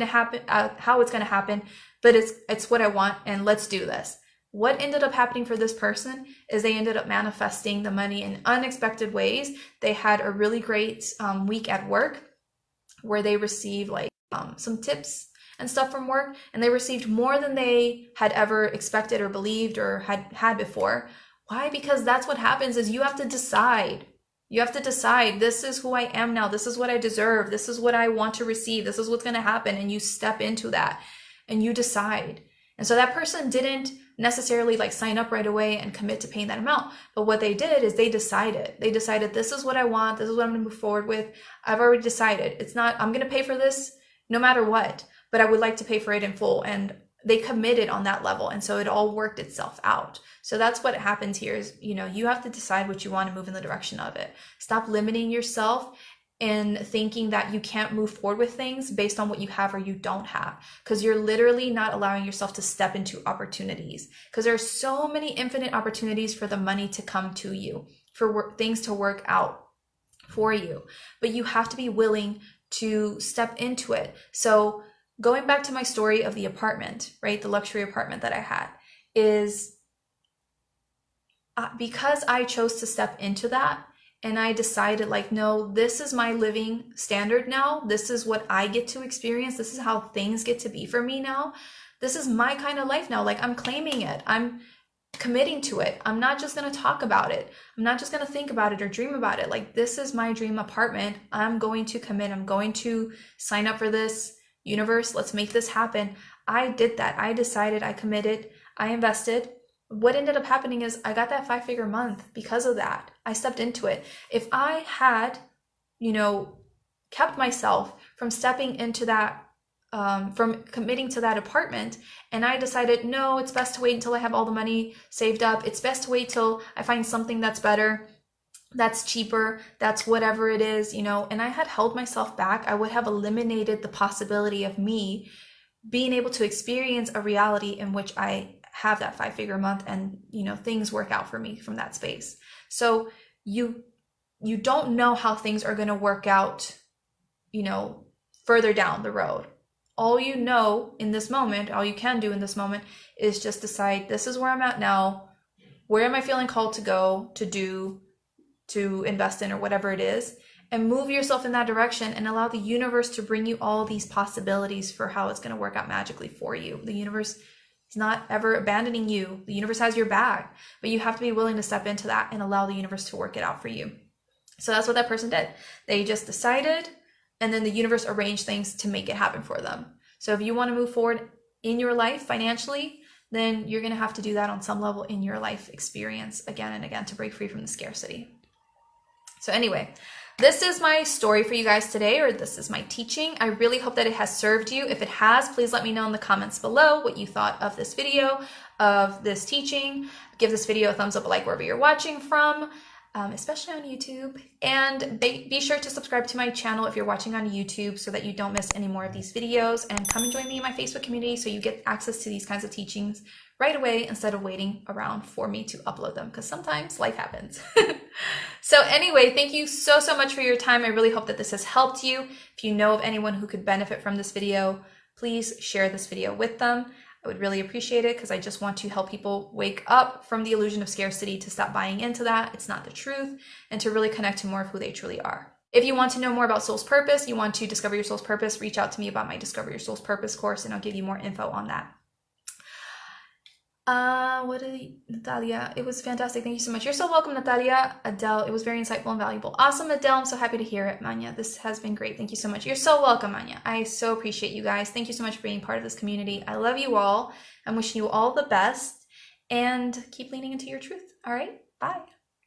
how it's going to happen, but it's what I want, and let's do this. What ended up happening for this person is they ended up manifesting the money in unexpected ways. They had a really great week at work where they received some tips and stuff from work, and they received more than they had ever expected or believed or had before. Why? Because that's what happens is you have to decide. You have to decide, this is who I am now. This is what I deserve. This is what I want to receive. This is what's going to happen. And you step into that and you decide. And so that person didn't necessarily sign up right away and commit to paying that amount. But what they did is they decided, this is what I want. This is what I'm going to move forward with. I've already decided. It's not, I'm going to pay for this no matter what, but I would like to pay for it in full. And they committed on that level. And so it all worked itself out. So that's what happens here is, you have to decide what you want to move in the direction of it. Stop limiting yourself and thinking that you can't move forward with things based on what you have or you don't have, because you're literally not allowing yourself to step into opportunities, because there are so many infinite opportunities for the money to come to you, for things to work out for you. But you have to be willing to step into it. So going back to my story of the apartment, right? The luxury apartment that I had is because I chose to step into that and I decided like, no, this is my living standard now. This is what I get to experience. This is how things get to be for me now. This is my kind of life now. Like I'm claiming it. I'm committing to it. I'm not just going to talk about it. I'm not just going to think about it or dream about it. Like this is my dream apartment. I'm going to commit. I'm going to sign up for this. Universe, let's make this happen. I did that. I decided, I committed, I invested. What ended up happening is I got that 5-figure month because of that. I stepped into it. If I had, kept myself from stepping into that, from committing to that apartment, and I decided, no, it's best to wait until I have all the money saved up. It's best to wait till I find something that's better, that's cheaper, that's whatever it is, and I had held myself back, I would have eliminated the possibility of me being able to experience a reality in which I have that 5-figure month and, things work out for me from that space. So you don't know how things are going to work out, further down the road. All you know in this moment, all you can do in this moment is just decide, this is where I'm at now. Where am I feeling called to go, to do, to invest in, or whatever it is, and move yourself in that direction and allow the universe to bring you all these possibilities for how it's going to work out magically for you. The universe is not ever abandoning you. The universe has your back, but you have to be willing to step into that and allow the universe to work it out for you. So that's what that person did. They just decided, and then the universe arranged things to make it happen for them. So if you want to move forward in your life financially, then you're going to have to do that on some level in your life experience again and again to break free from the scarcity. So anyway, this is my story for you guys today, or this is my teaching. I really hope that it has served you. If it has, please let me know in the comments below what you thought of this video, of this teaching. Give this video a thumbs up, a like wherever you're watching from, especially on YouTube. And be sure to subscribe to my channel if you're watching on YouTube so that you don't miss any more of these videos. And come and join me in my Facebook community so you get access to these kinds of teachings right away instead of waiting around for me to upload them, because sometimes life happens. So anyway, thank you so much for your time. I really hope that this has helped you. If you know of anyone who could benefit from this video, please share this video with them. I would really appreciate it, because I just want to help people wake up from the illusion of scarcity, to stop buying into that. It's not the truth, and to really connect to more of who they truly are. If you want to know more about soul's purpose, you want to discover your soul's purpose, reach out to me about my Discover Your Soul's Purpose course, and I'll give you more info on that. Natalia, it was fantastic. Thank you so much. You're so welcome, Natalia. Adele, it was very insightful and valuable. Awesome, Adele. I'm so happy to hear it. Manya, this has been great. Thank you so much. You're so welcome, Manya. I so appreciate you guys. Thank you so much for being part of this community. I love you all. I'm wishing you all the best, and keep leaning into your truth. All right, bye.